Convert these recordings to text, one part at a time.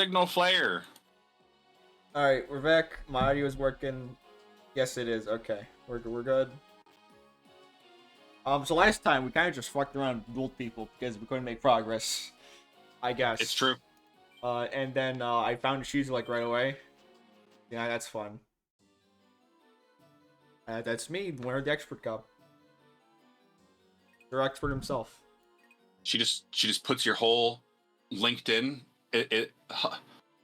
Signal flare. Alright, we're back. My audio is working. Yes, it is. Okay, we're good. So last time we kind of just fucked around and dueled people because we couldn't make progress, I guess. It's true. And then I found Shizu like right away. Yeah, that's fun. That's me, winner of the Expert Cup. Your expert himself. She just puts your whole LinkedIn.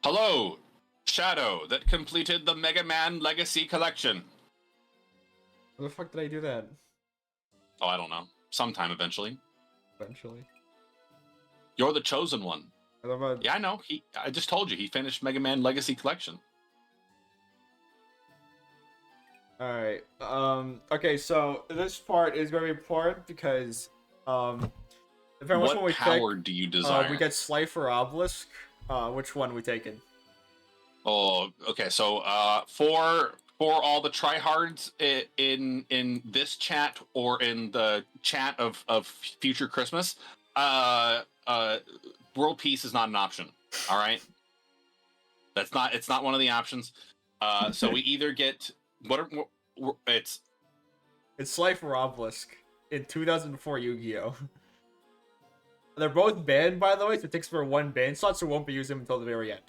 Hello, Shadow that completed the Mega Man Legacy Collection. How the fuck did I do that? Oh, I don't know. Sometime eventually. Eventually. You're the chosen one. About... Yeah, I know. I just told you he finished Mega Man Legacy Collection. Alright. Okay, so this part is very important because depending on which one we power pick, do you desire? we get Slife or Obelisk. Which one we taking? Oh, okay. So for all the tryhards in this chat or in the chat of future Christmas, world peace is not an option. All right, it's not one of the options. So we either get it's Slife or Obelisk in 2004 Yu-Gi-Oh. They're both banned, by the way, so it takes for one ban slot, so we won't be using them until the very end.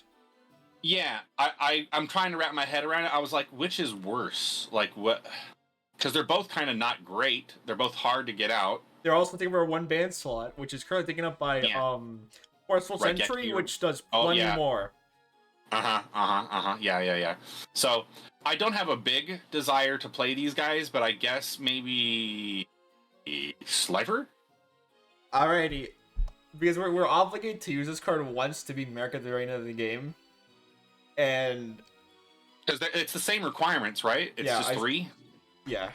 Yeah, I'm trying to wrap my head around it. I was like, which is worse? Like what? Because they're both kind of not great. They're both hard to get out. They're also taking for one ban slot, which is currently taken up by Forceful Right, Sentry, which does plenty more. Yeah. So I don't have a big desire to play these guys, but I guess maybe Slifer? Alrighty. Because we're obligated to use this card once to beat Merrick at the very end of the game. And... Because it's the same requirements, right? It's just 3? Yeah.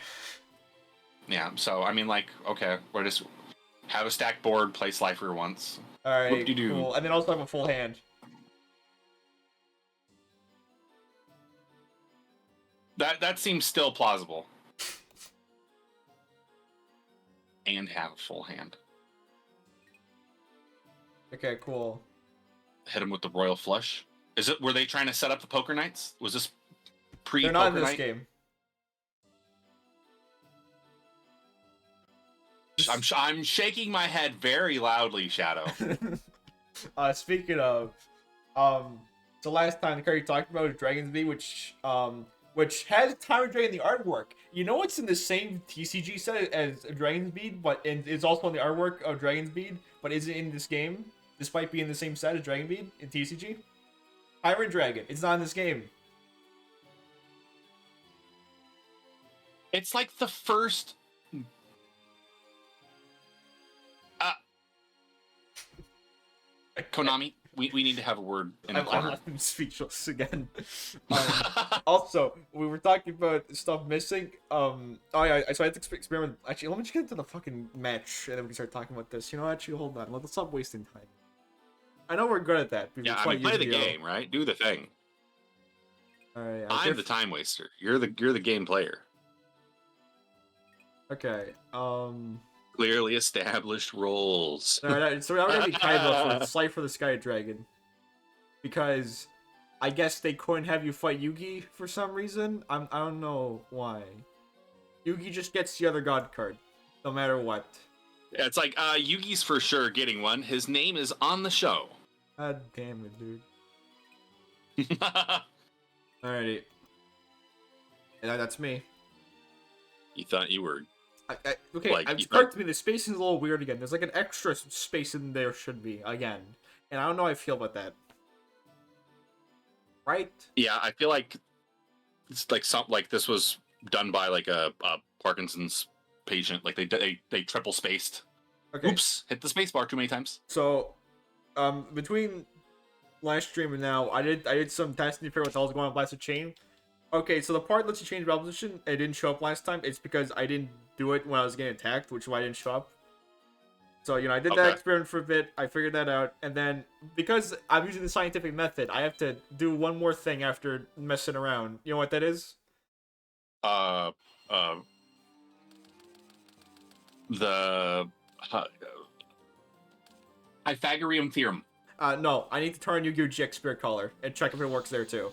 Yeah, so, I mean, like, okay, we'll just have a stack board, play Slifer once. Alright, cool. And then also have a full hand. That seems still plausible. And have a full hand. Okay, cool. Hit him with the Royal Flush. Were they trying to set up the Poker Nights? Was this pre-Poker Night? They're not in this game. I'm shaking my head very loudly, Shadow. Speaking of, the last time the card you talked about was Dragon's Bead, which has Tower Dragon in the artwork. You know it's in the same TCG set as Dragon's Bead, but it's also on the artwork of Dragon's Bead, but isn't in this game, despite being the same set as Dragon Bead in TCG? Iron Dragon. It's not in this game. It's like the first... Konami, we need to have a word in the corner. I'm speechless again. Also, we were talking about stuff missing. So I had to experiment. Actually, let me just get into the fucking match, and then we can start talking about this. You know, actually, hold on. Let's stop wasting time. I know we're good at that. Yeah, I mean, play the game, right? Do the thing. All right. I'm the time waster. You're the game player. Okay. Clearly established roles. Alright, so we're gonna be Kaiba for Slife for the Sky Dragon. Because I guess they couldn't have you fight Yugi for some reason. I don't know why. Yugi just gets the other god card, no matter what. Yeah, it's like, Yugi's for sure getting one. His name is on the show. God damn it, dude. Alrighty. And that's me. You thought you were... Okay, it's correct to me. The spacing is a little weird again. There's like an extra space in there should be, again. And I don't know how I feel about that. Right? Yeah, I feel like it's like this was done by like a Parkinson's patient. Like they triple spaced. Okay. Oops, hit the space bar too many times. So, between last stream and now, I did some testing to figure out what the hell's going on with Blasted Chain. Okay, so the part that lets you change battle position, it didn't show up last time. It's because I didn't do it when I was getting attacked, which is why I didn't show up. So, you know, I did that experiment for a bit. I figured that out. And then, because I'm using the scientific method, I have to do one more thing after messing around. You know what that is? The Pythagorean theorem. No, I need to turn Yu-Gi-Oh! GX Spirit Color and check if it works there too.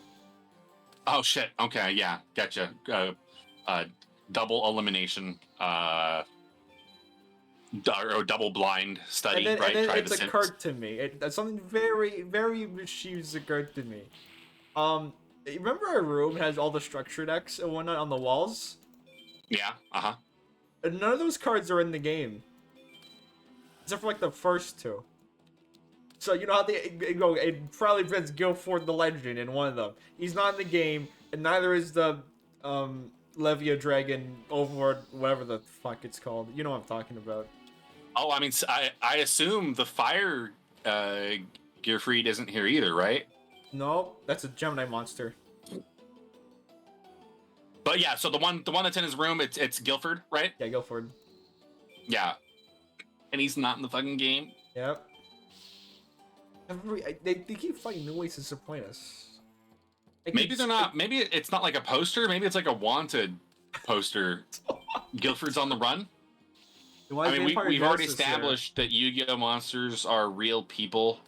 Oh shit. Okay, yeah, gotcha. Double elimination. Or double blind study, And right? then Try it's the Sims. occurred to me. That's something very, very mischievous occurred to me. Um, remember our room has all the structure decks and whatnot on the walls? Yeah. Uh huh. And none of those cards are in the game. Except for like the first two. So you know how it probably presents Guilford the Legend in one of them. He's not in the game, and neither is the Levia Dragon Overlord, whatever the fuck it's called. You know what I'm talking about. Oh, I mean, I assume the fire Gearfried isn't here either, right? No, that's a Gemini monster. But yeah, so the one that's in his room, it's Guilford, right? Yeah, Guilford. Yeah, and he's not in the fucking game. Yep. They keep finding new ways to disappoint us. Maybe they're not. Maybe it's not like a poster. Maybe it's like a wanted poster. Guilford's on the run. I mean, we've already established that Yu-Gi-Oh monsters are real people.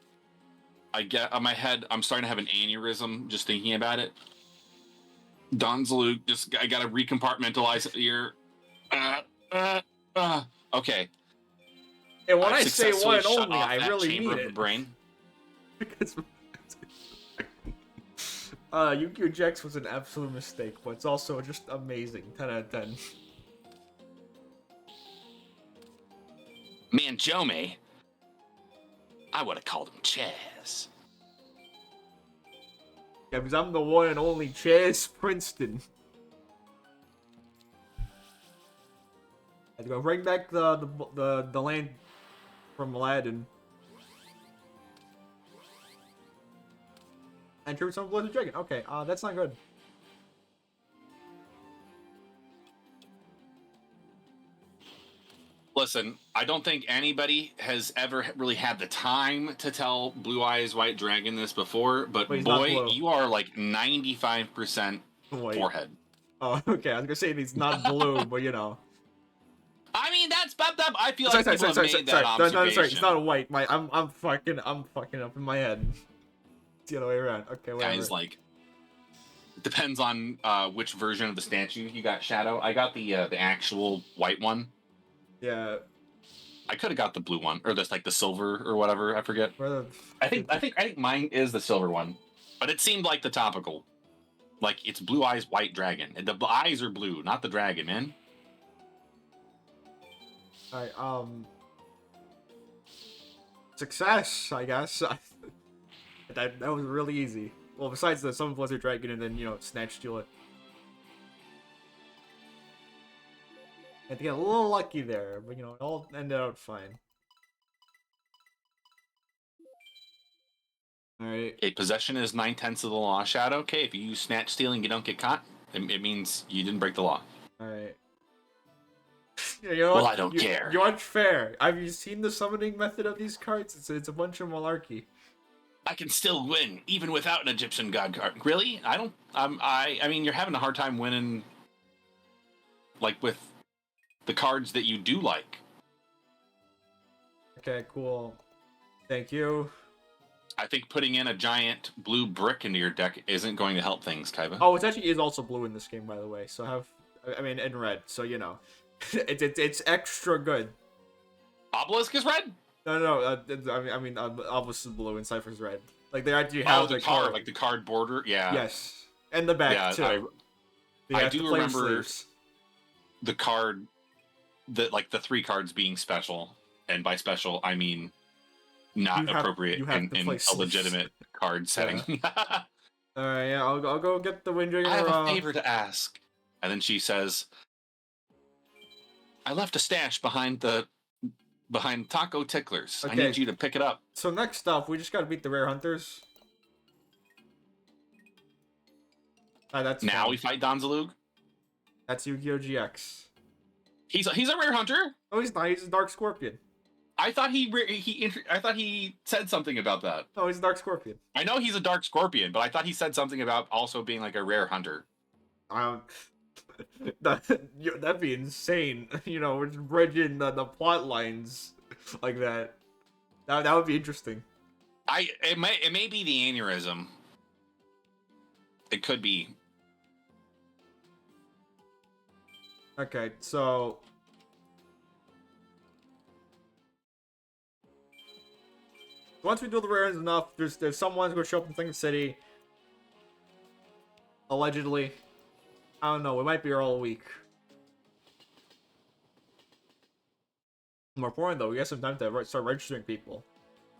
I get on my head. I'm starting to have an aneurysm just thinking about it. Donzaluk, I gotta recompartmentalize it here. Okay. And when I say one and only, I really mean it. The brain. Because Yu-Gi-Oh! GX was an absolute mistake, but it's also just amazing. 10 out of 10. Man, Jome, I would have called him Chaz. Yeah, because I'm the one and only Chaz Princeton. I had to go bring back the land from Aladdin. And tribute some Blizzard Dragon. Okay, that's not good. Listen, I don't think anybody has ever really had the time to tell Blue Eyes White Dragon this before, but boy, you are like 95% forehead. Oh, okay. I was gonna say he's not blue, but you know. I mean, that's bumped up. I feel like people have made that observation. No, sorry. It's not white. I'm fucking up in my head. It's the other way around. Okay, whatever. Guys, like, depends on which version of the statue you got, Shadow. I got the actual white one. Yeah. I could have got the blue one, or this like the silver or whatever. I forget. I think mine is the silver one, but it seemed like the topical. Like it's Blue Eyes White Dragon, and the eyes are blue, not the dragon, man. Alright, success, I guess. that was really easy. Well, besides the Summon Blizzard Dragon and then, you know, Snatch Steal it. I had to get a little lucky there, but, you know, it all ended out fine. Alright. Okay, possession is 9/10 of the law, Shadow. Okay, if you use Snatch Stealing, you don't get caught. It means you didn't break the law. Alright. You know well, I don't care. You aren't fair. Have you seen the summoning method of these cards? It's a bunch of malarkey. I can still win, even without an Egyptian god card. Really? I don't... I mean, you're having a hard time winning, like, with the cards that you do like. Okay, cool. Thank you. I think putting in a giant blue brick into your deck isn't going to help things, Kaiba. Oh, it actually is also blue in this game, by the way. So and red. So you know, it's extra good. Obelisk is red. No. I mean, Obelisk is blue and Cypher's red. Like they actually have the card, like the card border. Yeah. Yes, and the back too. I do remember the card that like the 3 cards being special, and by special I mean not appropriate in a legitimate card setting. Yeah. Alright, yeah, I'll go get the Wind Dragon. I have a favor to ask. And then she says, I left a stash behind Taco Ticklers. Okay. I need you to pick it up. So next up, we just gotta beat the Rare Hunters. That's now fun. We fight Donzalug? That's Yu-Gi-Oh! GX. He's a Rare Hunter? Oh, he's not. He's a Dark Scorpion. I thought he said something about that. Oh, he's a Dark Scorpion. I know he's a Dark Scorpion, but I thought he said something about also being like a Rare Hunter. That'd be insane. You know, we're just bridging the plot lines like that. That would be interesting. It may be the aneurysm. It could be. Okay, so once we do the rares enough, there's someone's gonna show up in Sling City. Allegedly. I don't know, we might be here all week. More important though, we got some time to start registering people.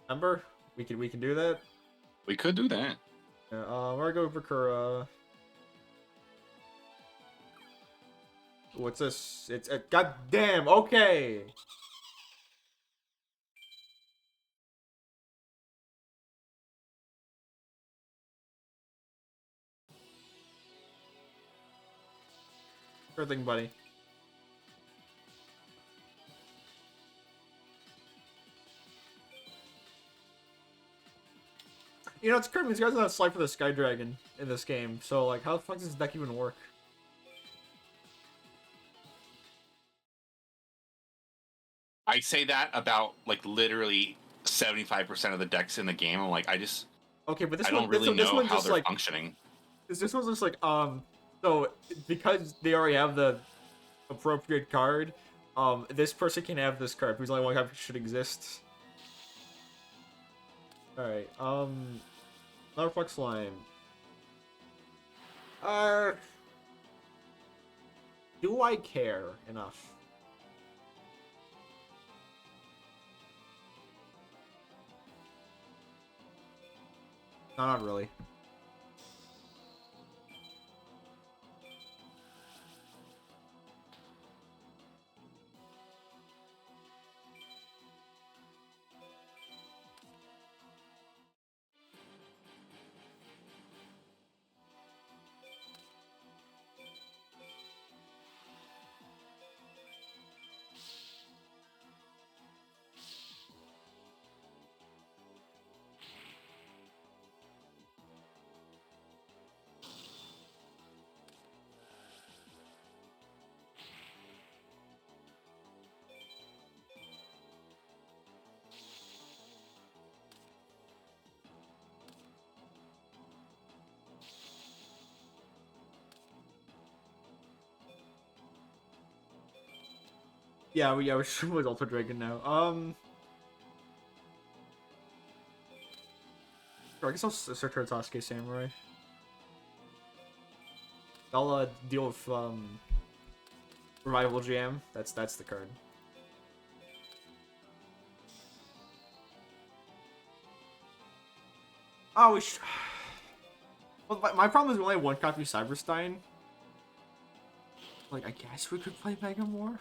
Remember? We can do that. We could do that. Yeah, we're gonna go for Kura. What's this? It's a goddamn okay. Sure thing, buddy. You know, it's crazy. These guys don't have Slide for the Sky Dragon in this game, so like, how the fuck does this deck even work? I say that about like literally 75% of the decks in the game. I'm like, okay, but I don't really know how they're functioning. This one's just like so because they already have the appropriate card, this person can have this card. Who's the only one that should exist. All right, another Flux Slime. Do I care enough? No, not really. Yeah, we're with Ultra Dragon now. I guess I'll search for Sasuke Samurai. I'll deal with Revival Jam. That's the card. Oh, we should... Well, my problem is we only have one copy of Cyberstein. Like, I guess we could play Megamorph.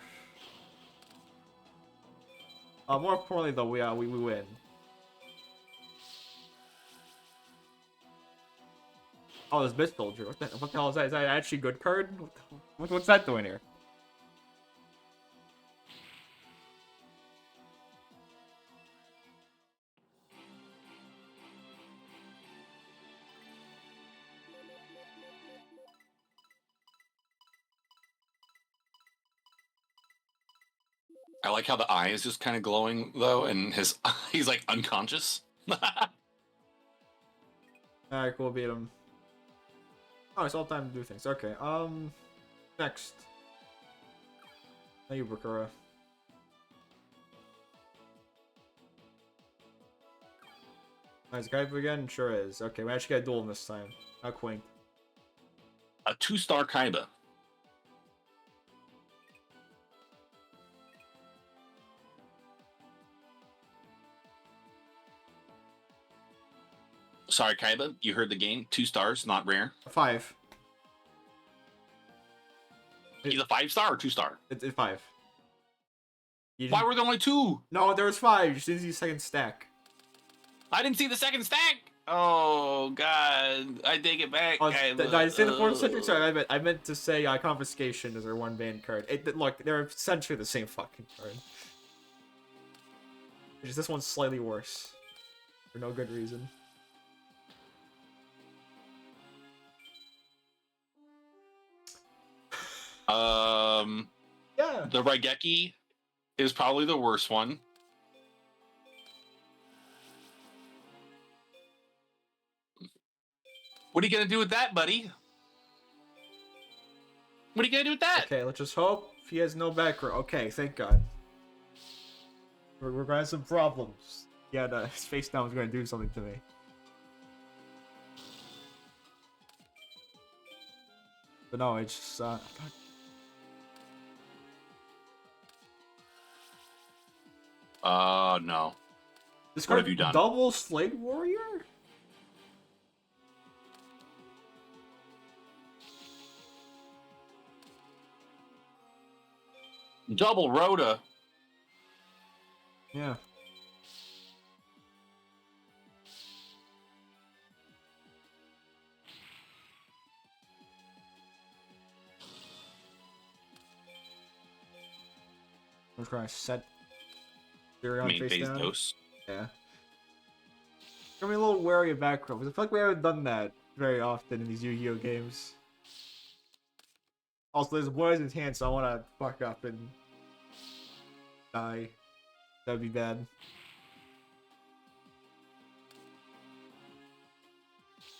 More importantly, though, we win. Oh, this Mist Soldier. What the hell is that? Is that actually a good card? What's that doing here? I like how the eye is just kind of glowing though, and he's like unconscious. Alright, cool, beat him. Oh, it's all time to do things. Okay, next. Thank you, Bakura. Nice Kaiba again? Sure is. Okay, we actually got a duel this time. Not Quink. A 2-star Kaiba. Sorry, Kaiba, you heard the game. 2 stars, not rare. 5. He's a 5-star or 2-star? It's 5. Why were there only 2? No, there was 5. You didn't see the second stack. I didn't see the second stack. Oh God, I take it back. Did I say the 4th century? Sorry, I meant to say confiscation is our one banned card. Look, they're essentially the same fucking card. Just this one's slightly worse for no good reason. Yeah. The Raigeki is probably the worst one. What are you gonna do with that, buddy? What are you gonna do with that? Okay, let's just hope he has no back row. Okay, thank God. We're gonna have some problems. Yeah, his face down was gonna do something to me. But no, it's just, no. This What card, have you done? double Slade Warrior? Double Rhoda. Yeah. I'm trying to set Furion face phase down. dose. Yeah. I'm a little wary of back row, because I feel like we haven't done that very often in these Yu-Gi-Oh games. Also, there's boys in his hand, so I want to fuck up and die. That'd be bad.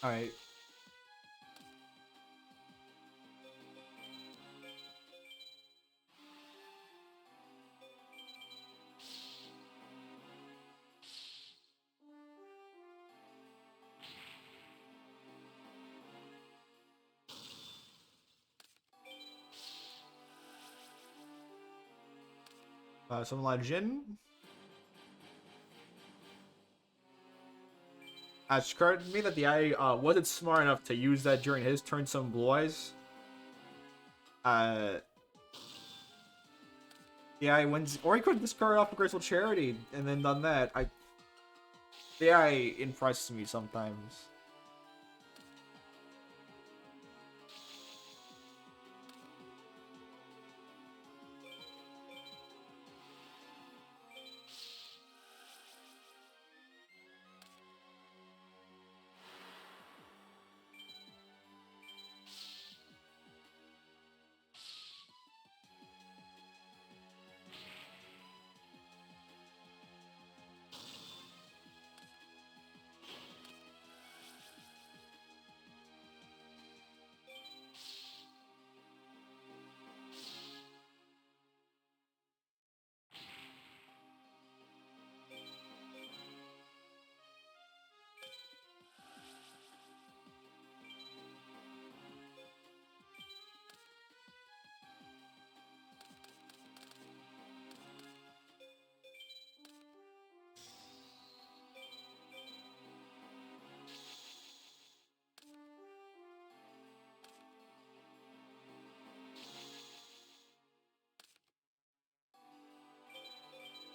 Alright. Something like Jin. It's occurred to me that the eye wasn't smart enough to use that during his turn some blue eyes. The eye wins, or he could have discarded off a Graceful Charity and then done that. The eye impresses me sometimes.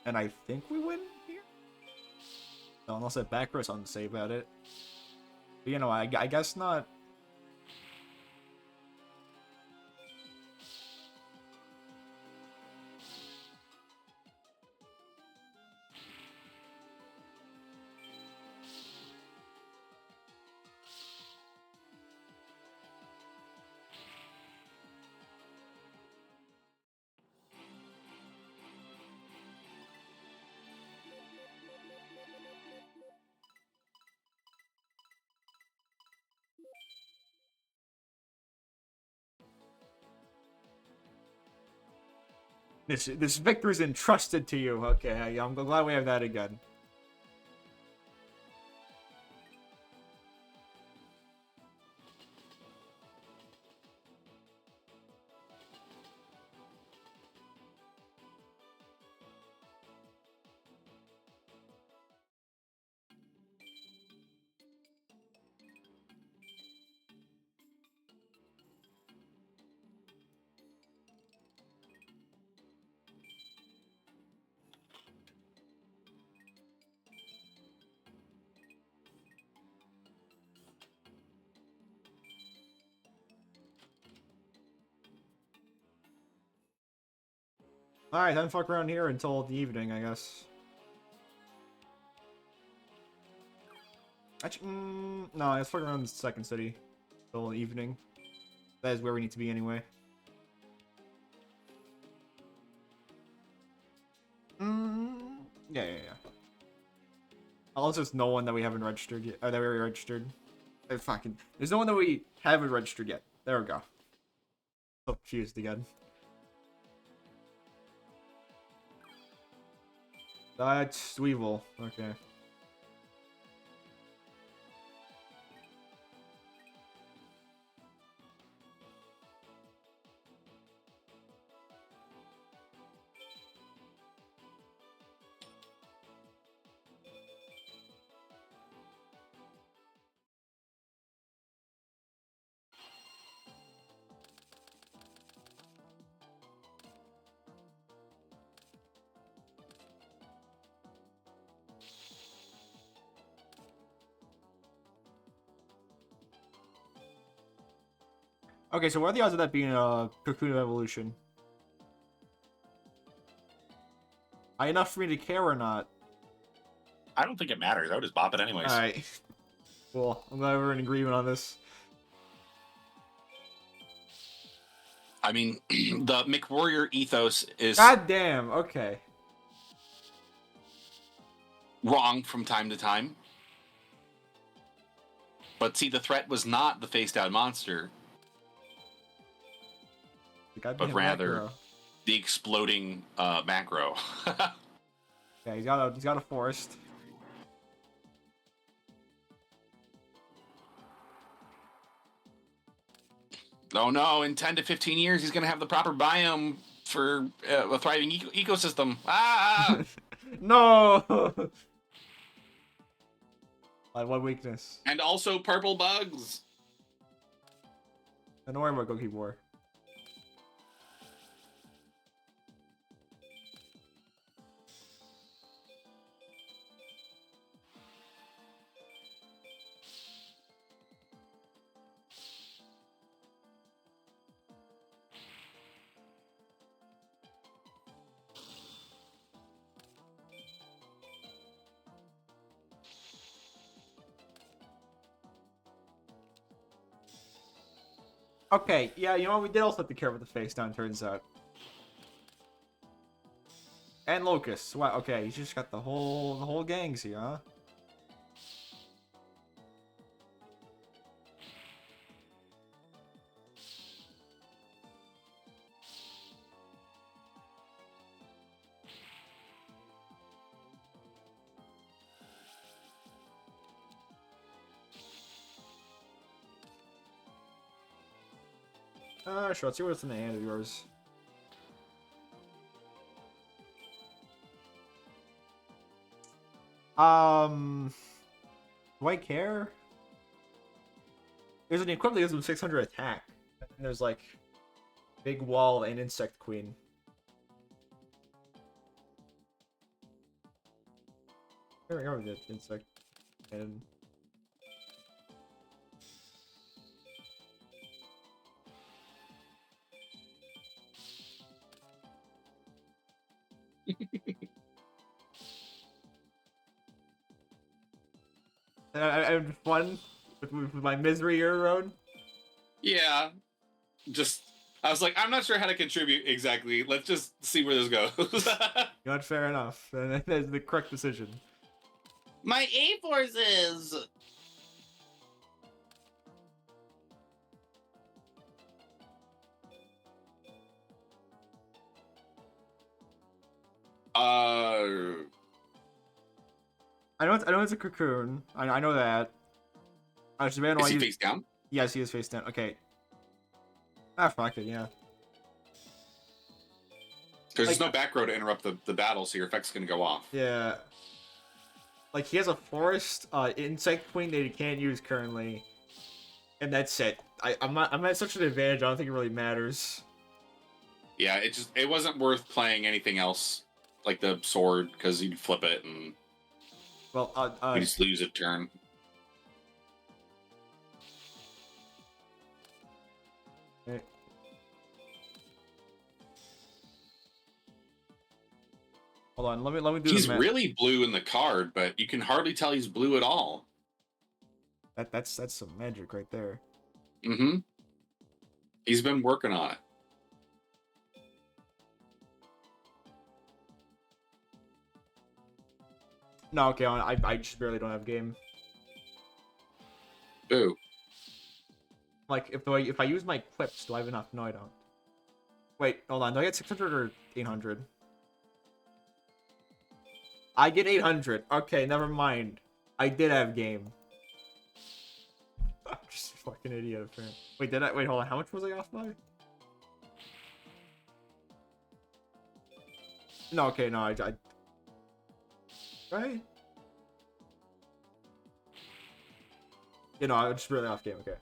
And I think we win here? No, unless that back row's something to say about it. But, you know, I guess not. This victory is entrusted to you. Okay, I'm glad we have that again. Alright, then fuck around here until the evening, I guess. Actually, no, let's fuck around the second city until the evening. That is where we need to be anyway. Yeah. Unless there's no one that we haven't registered yet, or that we already registered. There's no one that we haven't registered yet. There we go. So confused again. That's Weevil. Okay. Okay, so what are the odds of that being a Cocoon of Evolution? High enough for me to care or not? I don't think it matters. I would just bop it anyways. Alright. Cool. I'm glad we're in agreement on this. I mean, the McWarrior ethos is God damn, okay. wrong from time to time. But see, the threat was not the face-down monster, but rather macro. the exploding macro. Yeah, he's got a forest. Oh no, in 10 to 15 years, he's going to have the proper biome for a thriving ecosystem. Ah! No! Like, what weakness? And also purple bugs. Don't worry about Goki War. Okay, yeah, you know what? We did also have to care about the face down, turns out. And Locust. Wow, okay, he's just got the whole gangs here, huh? Sure, let's see what's in the hand of yours. Do I care? There's an equipment that gives him 600 attack. And there's like Big Wall and Insect Queen. Here we go with the Insect and I had fun with my misery road. Yeah. Just, I was like, I'm not sure how to contribute exactly. Let's just see where this goes. Not fair enough. And that's the correct decision. My A-forces! I know it's a cocoon. I know that. Is he face down? Yes, he is face down. Okay. Ah, fuck it, yeah. Because there's no back row to interrupt the battle, so your effect's gonna go off. Yeah. Like, he has a forest, insect queen that he can't use currently. And that's it. I'm at such an advantage, I don't think it really matters. Yeah, it wasn't worth playing anything else, like the sword, because you'd flip it and you just lose a turn. Okay. Hold on, let me do. He's really blue in the card, but you can hardly tell he's blue at all. That's some magic right there. Mm-hmm. He's been working on it. No, okay, I just barely don't have game. Ooh. Like, if I use my equips, do I have enough? No, I don't. Wait, hold on. Do I get 600 or 800? I get 800. Okay, never mind. I did have game. I'm just a fucking idiot, apparently. Wait, did I? Wait, hold on. How much was I off by? No, okay, no, right? You know, I was just really off game, okay.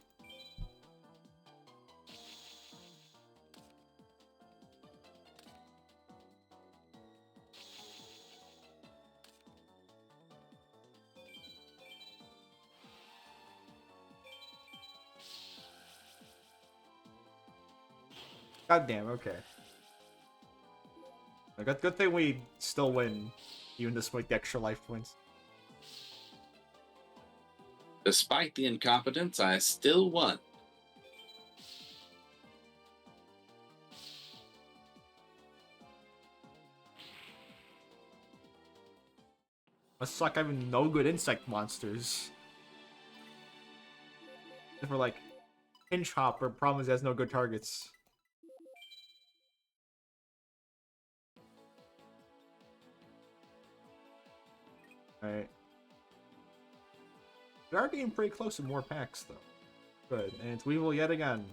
God damn, okay. Good thing we still win, even despite the extra life points. Despite the incompetence, I still won. Must suck having no good insect monsters. If we're like, Pinch Hopper, problem is he has no good targets. Alright. We are getting pretty close to more packs, though. Good, and it's Weevil yet again.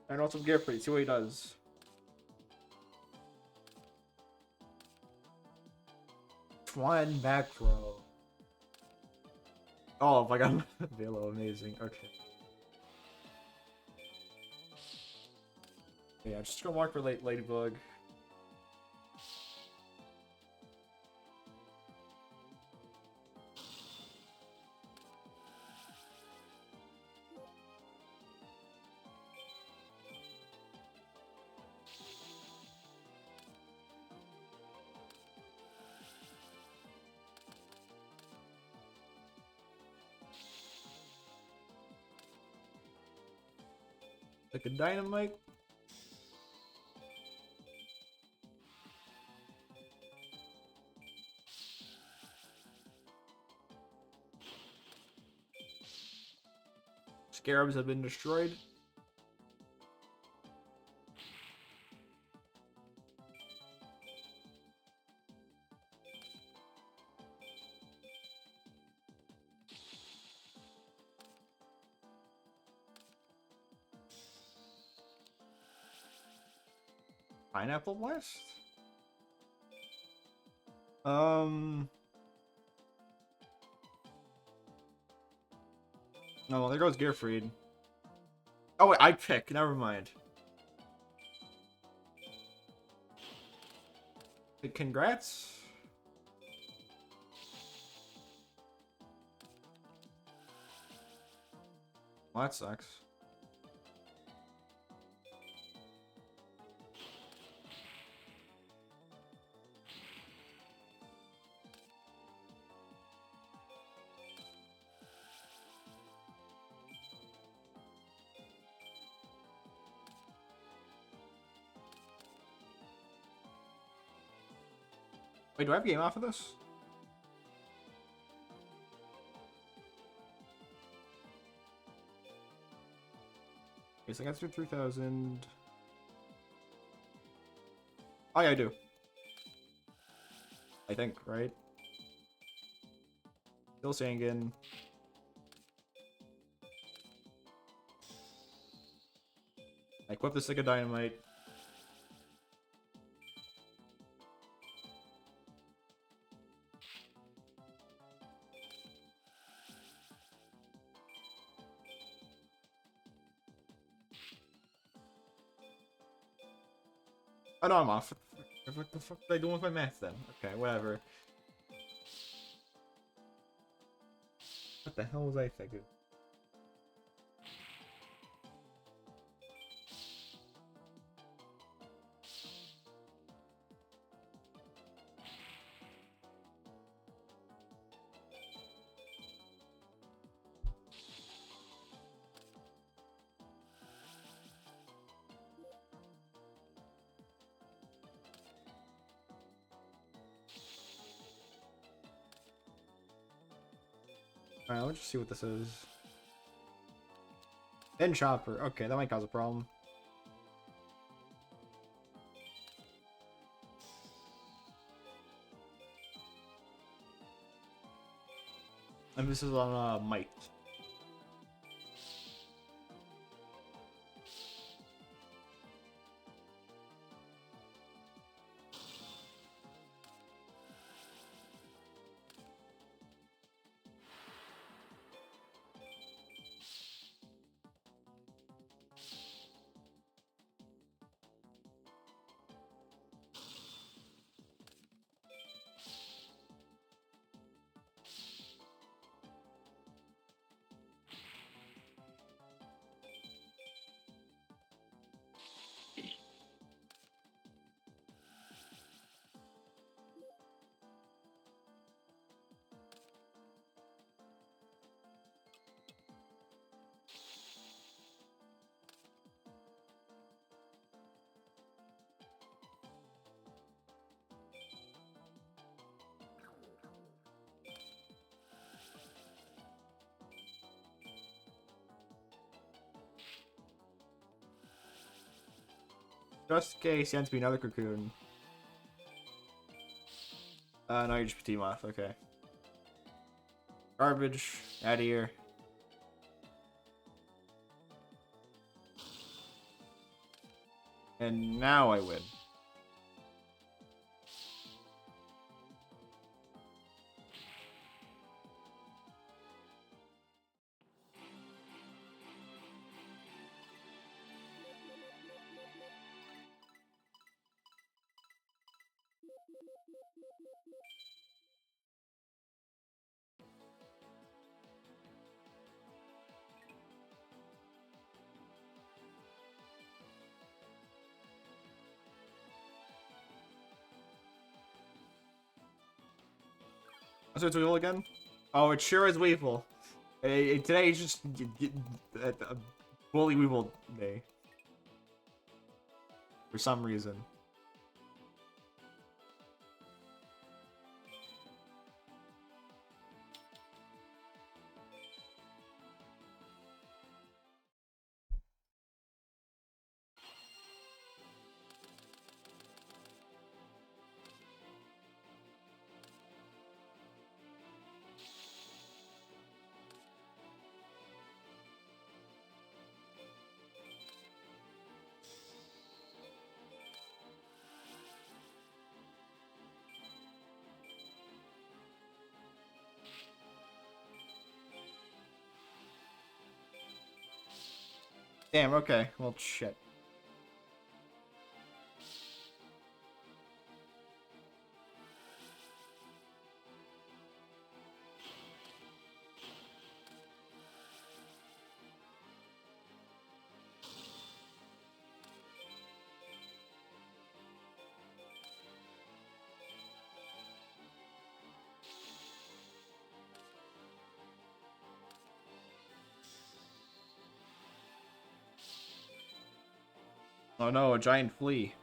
And also Gearfree, see what he does. One back row. Oh, if I got Velo, amazing. Okay. Yeah, just gonna walk for Ladybug. Like a dynamite. Scarabs have been destroyed. Pineapple Blast? Oh, well, there goes Gearfried. Oh, wait, I pick. Never mind. Congrats. Well, that sucks. Wait, do I have a game off of this? Okay, so I got through 3,000. Oh, yeah, I do. I think, right? Still Sangan. I equip the Stick of Dynamite. Oh no, I'm off. What the fuck did I do with my math then? Okay, whatever. What the hell was I thinking? Alright, let's just see what this is. Then chopper. Okay, that might cause a problem. Emphasis on might. Just in case, he has to be another cocoon. No, you just team off. Okay. Garbage. Out of here. And now I win. So it's Weevil again? Oh, it sure is Weevil. Today is just Bully Weevil Day. For some reason. Damn, okay. Well, shit. Oh no, a giant flea.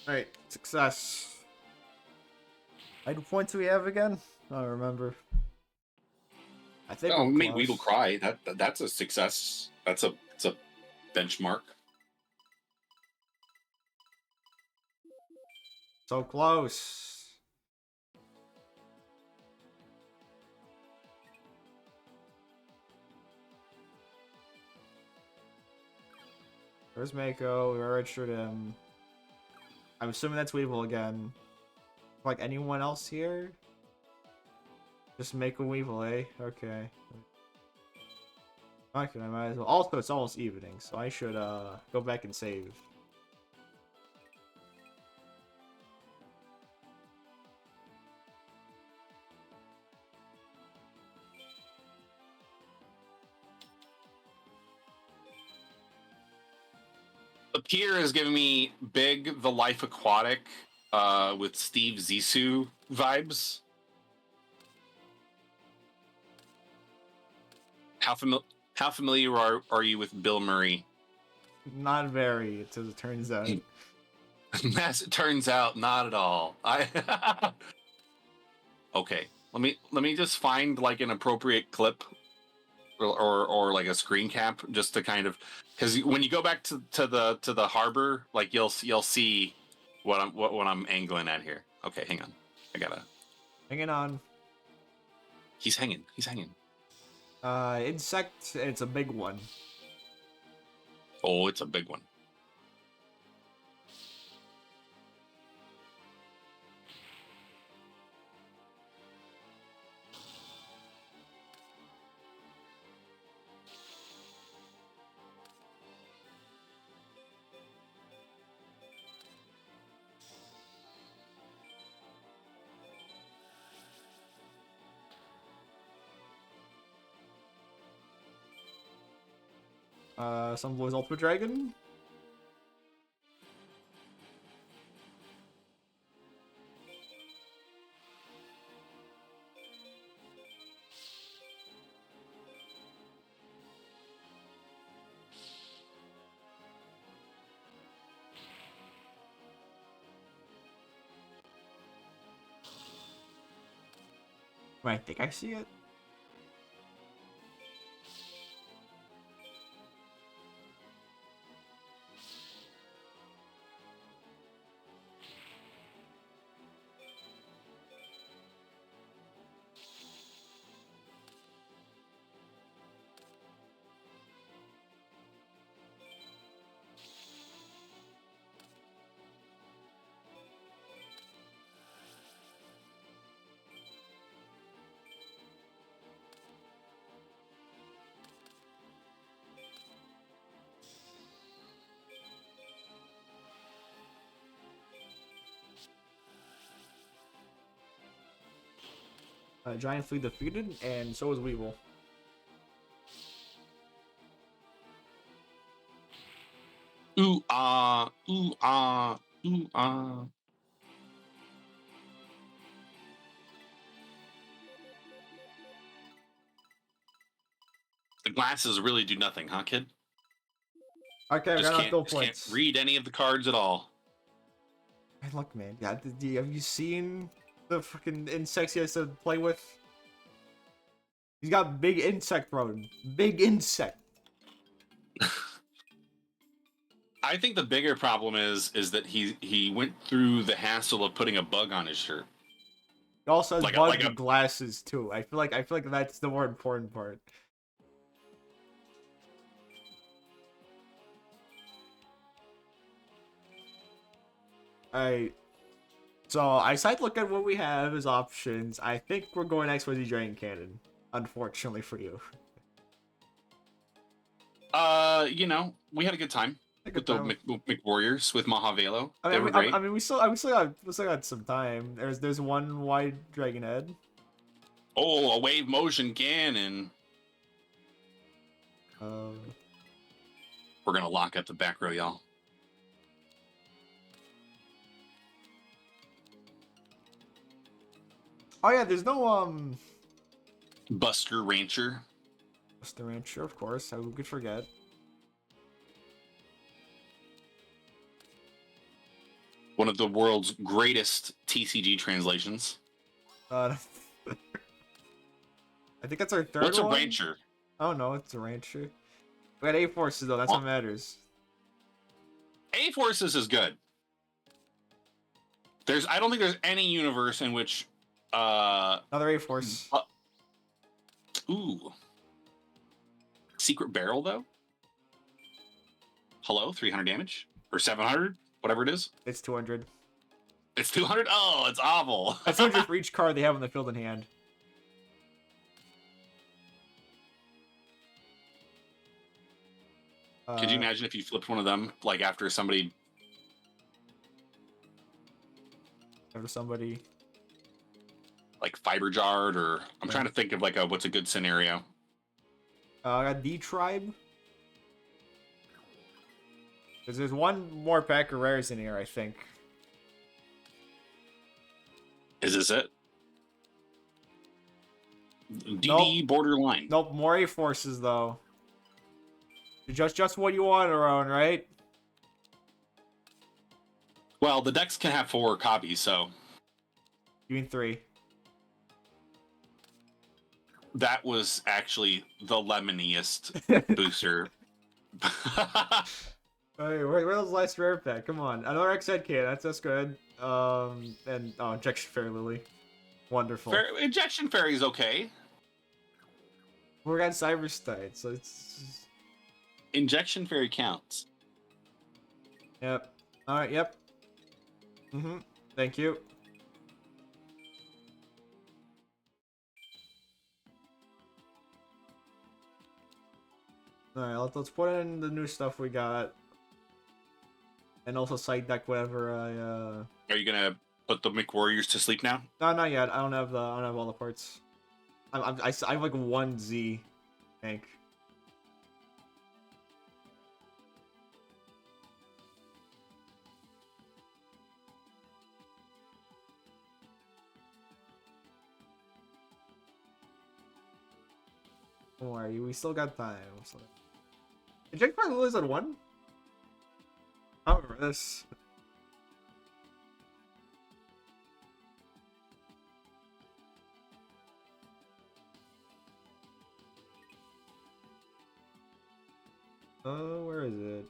Alright, success. How many points do we have again? I don't remember. I think we made Weedle cry. That's a success. It's a benchmark. So close. Where's Mako? We registered him. I'm assuming that's Weevil again. Like anyone else here? Just make a Weevil, eh? Okay. Okay, I might as well. Also, it's almost evening, so I should go back and save. The Pier is giving me Big the Life Aquatic with Steve Zissou vibes. How familiar are you with Bill Murray? Not very, as it turns out. As it turns out, not at all. Okay. Let me just find like an appropriate clip or like a screen cap just to kind of, because when you go back to the harbor, like you'll see what I'm angling at here. Okay, hang on. I gotta. Hanging on. He's hanging. He's hanging. Insect. It's a big one. Oh, it's a big one. Some boys Ultimate Dragon. I think I see it. Giant Flea defeated, and so is Weevil. Ooh ah, ooh ah, ooh ah. The glasses really do nothing, huh, kid? Okay, I got no points. Can't read any of the cards at all. Hey, look, man. Yeah, have you seen the fucking insects he has to play with? He's got big insect road. Big insect. I think the bigger problem is that he went through the hassle of putting a bug on his shirt. He also has buggy glasses too. I feel like that's the more important part. Alright. So I decided to look at what we have as options. I think we're going XYZ Dragon Cannon. Unfortunately for you. You know, we had a good time with the McWarriors with Mahavelo. They were great. I mean, we still got some time. There's one wide dragon head. Oh, a wave motion cannon. We're gonna lock up the back row, y'all. Oh yeah, there's no Buster Rancher. Buster Rancher, of course. How we could forget. One of the world's greatest TCG translations. I think that's our third one. What's a rancher? Oh no, it's a rancher. We got A-Forces though, that's what matters. A-Forces is good. I don't think there's any universe in which another A-Force. Ooh. Secret Barrel though? Hello, 300 damage? Or 700? Whatever it is. It's 200. It's 200? Oh, it's awful. That's 200 for each card they have in the field in hand. Could you imagine if you flipped one of them, like after somebody... Like Fiber Jarred, or... I'm trying to think of like what's a good scenario. I got D-Tribe. Because there's one more pack of rares in here, I think. Is this it? DD nope. Borderline. Nope, more A-Forces though. Just what you want around, right? Well, the decks can have 4 copies, so... You mean 3. That was actually the lemoniest booster. Hey, where's those last rare pack? Come on. Another XZK, that's good. And Injection Fairy Lily. Wonderful. Injection Fairy is okay. We got Cyberstite, so it's... Injection Fairy counts. Yep. Alright, yep. Thank you. Alright, let's put in the new stuff we got. And also side deck whatever Are you gonna put the McWarriors to sleep now? No, not yet. I don't have all the parts. I have like 1 Z tank. Don't worry, we still got time. Inject my Lily's on 1? I don't remember this. Where is it?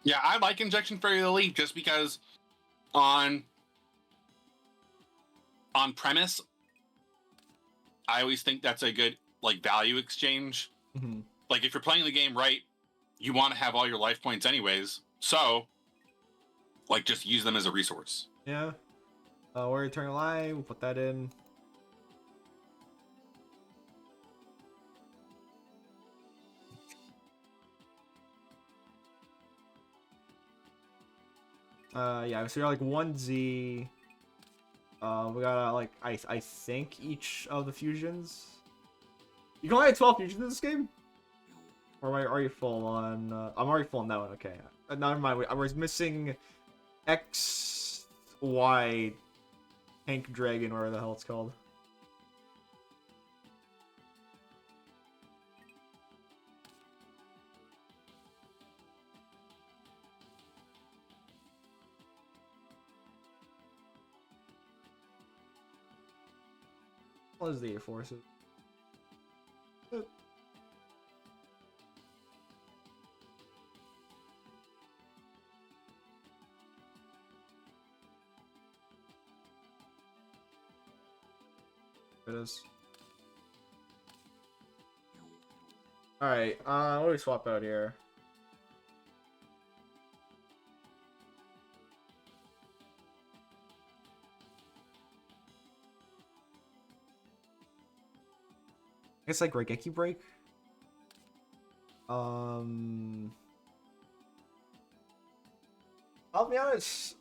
Yeah, I like Injection Fairy Lily just because on premise, I always think that's a good like value exchange. Like if you're playing the game right, you want to have all your life points anyways. So, like, just use them as a resource. Yeah. Warrior Eternal Eye, we'll put that in. Yeah, so you're like 1 Z. We got like I think each of the fusions. You can only have 12 fusions in this game? Or are you full on I'm already full on that one, okay. Never mind, I was missing X Y Tank Dragon, or whatever the hell it's called. What is the Air Forces? It is. Alright, what do we swap out here? I guess like Raigeki Break. I'll be honest.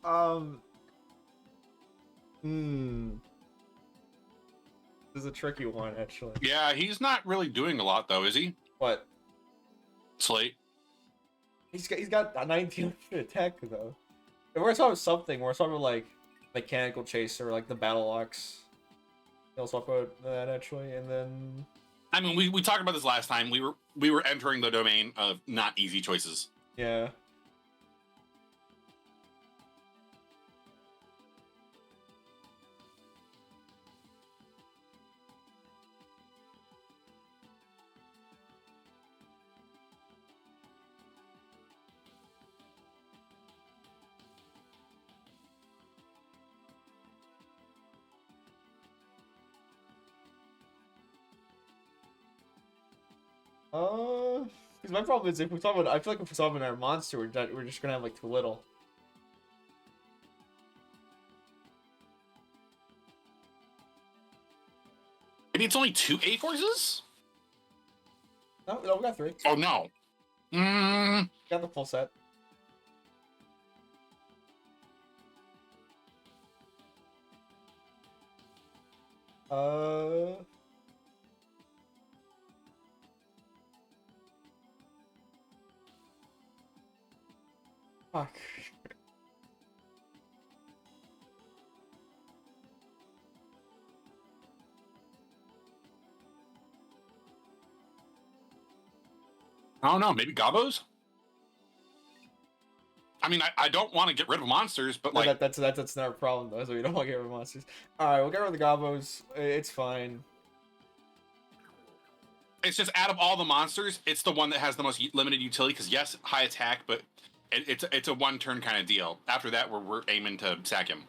This is a tricky one, actually. Yeah, he's not really doing a lot though, is he? What? Slate. He's got a 19 attack though. If we're talking something, we're talking like mechanical chaser, like the battle ox. I'll talk about that actually, and then. I mean, we talked about this last time. We were entering the domain of not easy choices. Yeah. Because my problem is if we talk about, I feel like if we're talking about our monster, we're just gonna have like too little. Maybe it's only 2 A forces? No, we got 3. Oh no. Got the full set. Fuck. I don't know. Maybe Gobos? I mean, I don't want to get rid of monsters, but like... No, that's not a problem, though, so we don't want to get rid of monsters. Alright, we'll get rid of the Gobos. It's fine. It's just out of all the monsters, it's the one that has the most limited utility, because yes, high attack, but it's a one-turn kind of deal. After that, we're aiming to sack him.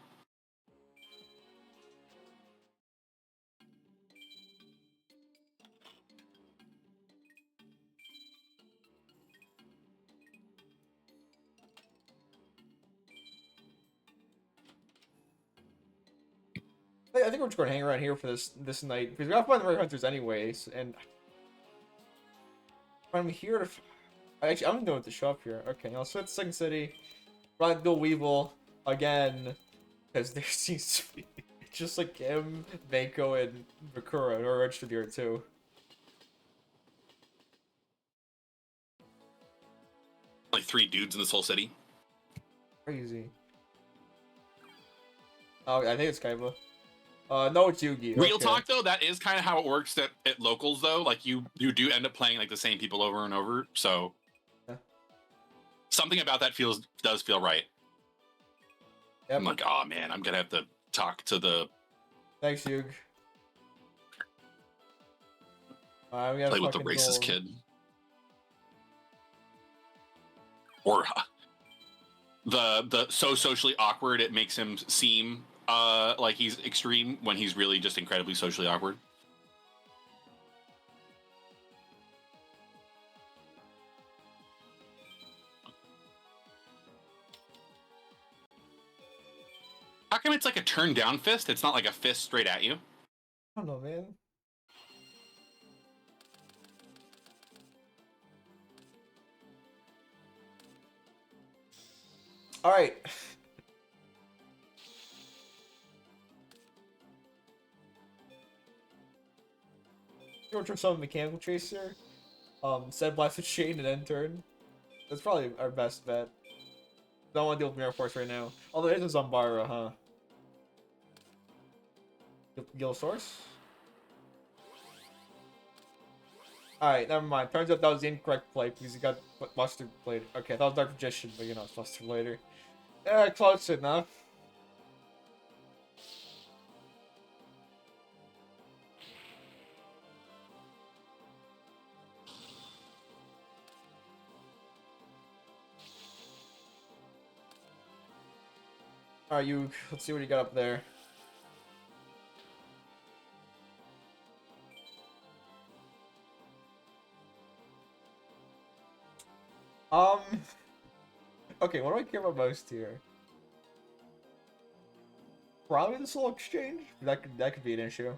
I think we're just going to hang around here for this night, because we got to find the right hunters anyways, and... I'm here to... Actually, I don't know what to show up here. Okay, I'll switch to Second City. Run Bill Weevil again, because there seems to be just like him, Mako, and Bakura are registered here too. Like 3 dudes in this whole city. Crazy. Oh, I think it's Kaiba. No, it's Yugi. Real okay. talk though, that is kind of how it works at locals though. Like you do end up playing like the same people over and over. So yeah. Something about that does feel right. Yep. I'm like, oh man, I'm gonna have to talk to the. Thanks, Yug. We play with the racist kid. Or the so socially awkward it makes him seem like he's extreme when he's really just incredibly socially awkward. How come it's like a turn down fist? It's not like a fist straight at you. I don't know, man. All right. Go try some mechanical chaser. Set blast with chain and then turn. That's probably our best bet. Don't want to deal with Mirror Force right now. Although it is a Zambara, huh? Gil Source? Alright, never mind. Turns out that was the incorrect play because he got Mustard played. Okay, that was Dark Magician, but you know, it's Mustard later. Yeah, close enough. Alright, let's see what you got up there. Okay, what do I care about most here? Probably the Soul Exchange. That could be an issue.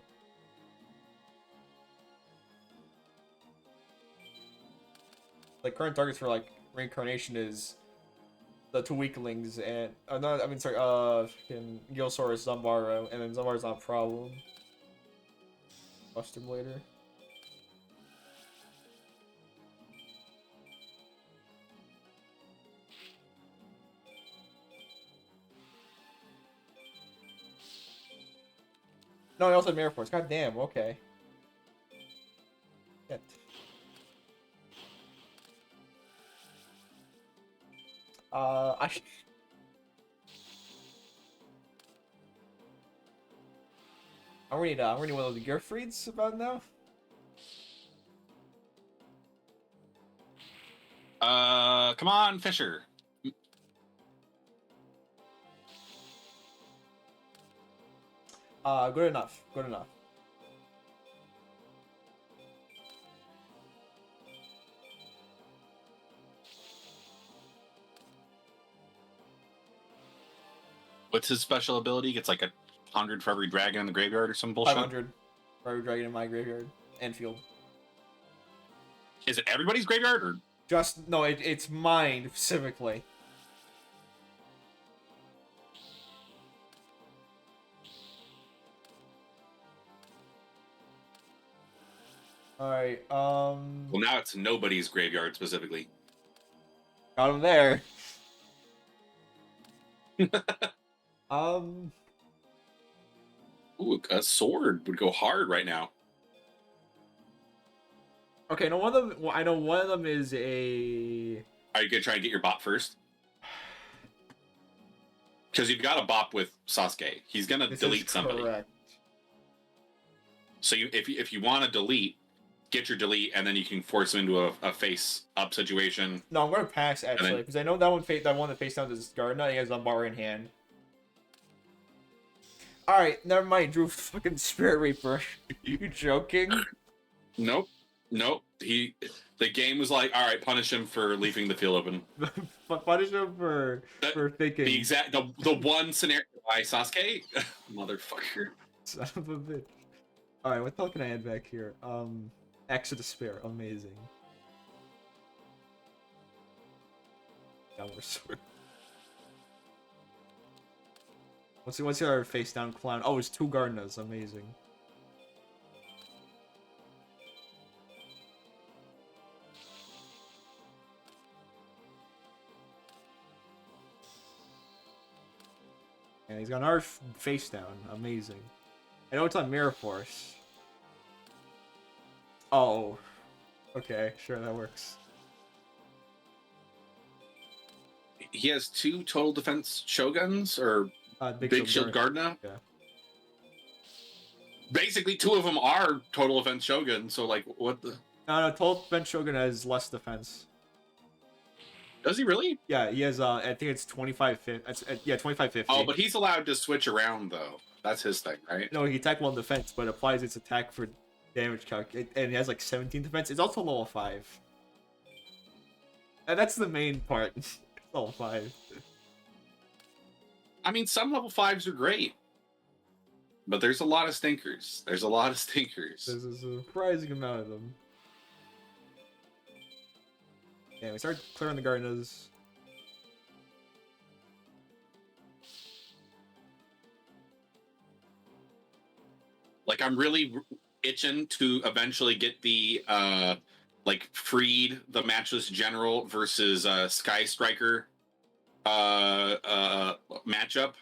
Like current targets for like reincarnation is the 2 weaklings and no, I mean sorry, Gilsaurus, Zambaro, and then Zambaro's not a problem. Buster Blader. No, I also had Mirror Force. God damn. Okay. Shit. I. I'm gonna need one of the Gearfrieds about now. Come on, Fisher. Good enough. Good enough. What's his special ability? He gets like 100 for every dragon in the graveyard or some bullshit. 500 for every dragon in my graveyard and field. Is it everybody's graveyard or? Just no, it's mine specifically. Alright, Well, now it's nobody's graveyard specifically. got him there. Ooh, a sword would go hard right now. Okay, no, one of them. I know one of them is a. Are you gonna try and get your bop first? Because you've got a bop with Sasuke. He's gonna delete somebody. Correct. So if you want to delete, get your delete, and then you can force him into a face up situation. No, I'm gonna pass actually because I know that one that face down is Gardner. He has Unbar in hand. All right, never mind. Drew fucking Spirit Reaper. You joking? Nope. The game was like, all right, punish him for leaving the field open. Punish him for thinking. The one scenario by Sasuke, motherfucker. Son of a bitch. All right, what the hell can I add back here? Axe of Despair, amazing. Downward sword. What's the other face down clown? Oh, it's 2 Gardenas, amazing. And he's got another face down, amazing. I know it's on Mirror Force. Oh, okay, sure, that works. He has 2 total defense Shoguns, or Big Shield Gardna. Yeah. Basically, 2 of them are total defense Shogun, so like, what the? No, total defense Shogun has less defense. Does he really? Yeah, he has, I think it's 25-50. Yeah, 25-50. Oh, but he's allowed to switch around, though. That's his thing, right? No, he attack 1 defense, but applies its attack for damage calc. And he has, like, 17 defense. It's also level 5. And that's the main part. Level 5. I mean, some level 5s are great. But there's a lot of stinkers. There's a surprising amount of them. Yeah, we start clearing the Gardenas. Like, I'm really itching to eventually get the, like, Freed, the Matchless General versus Sky Striker matchup.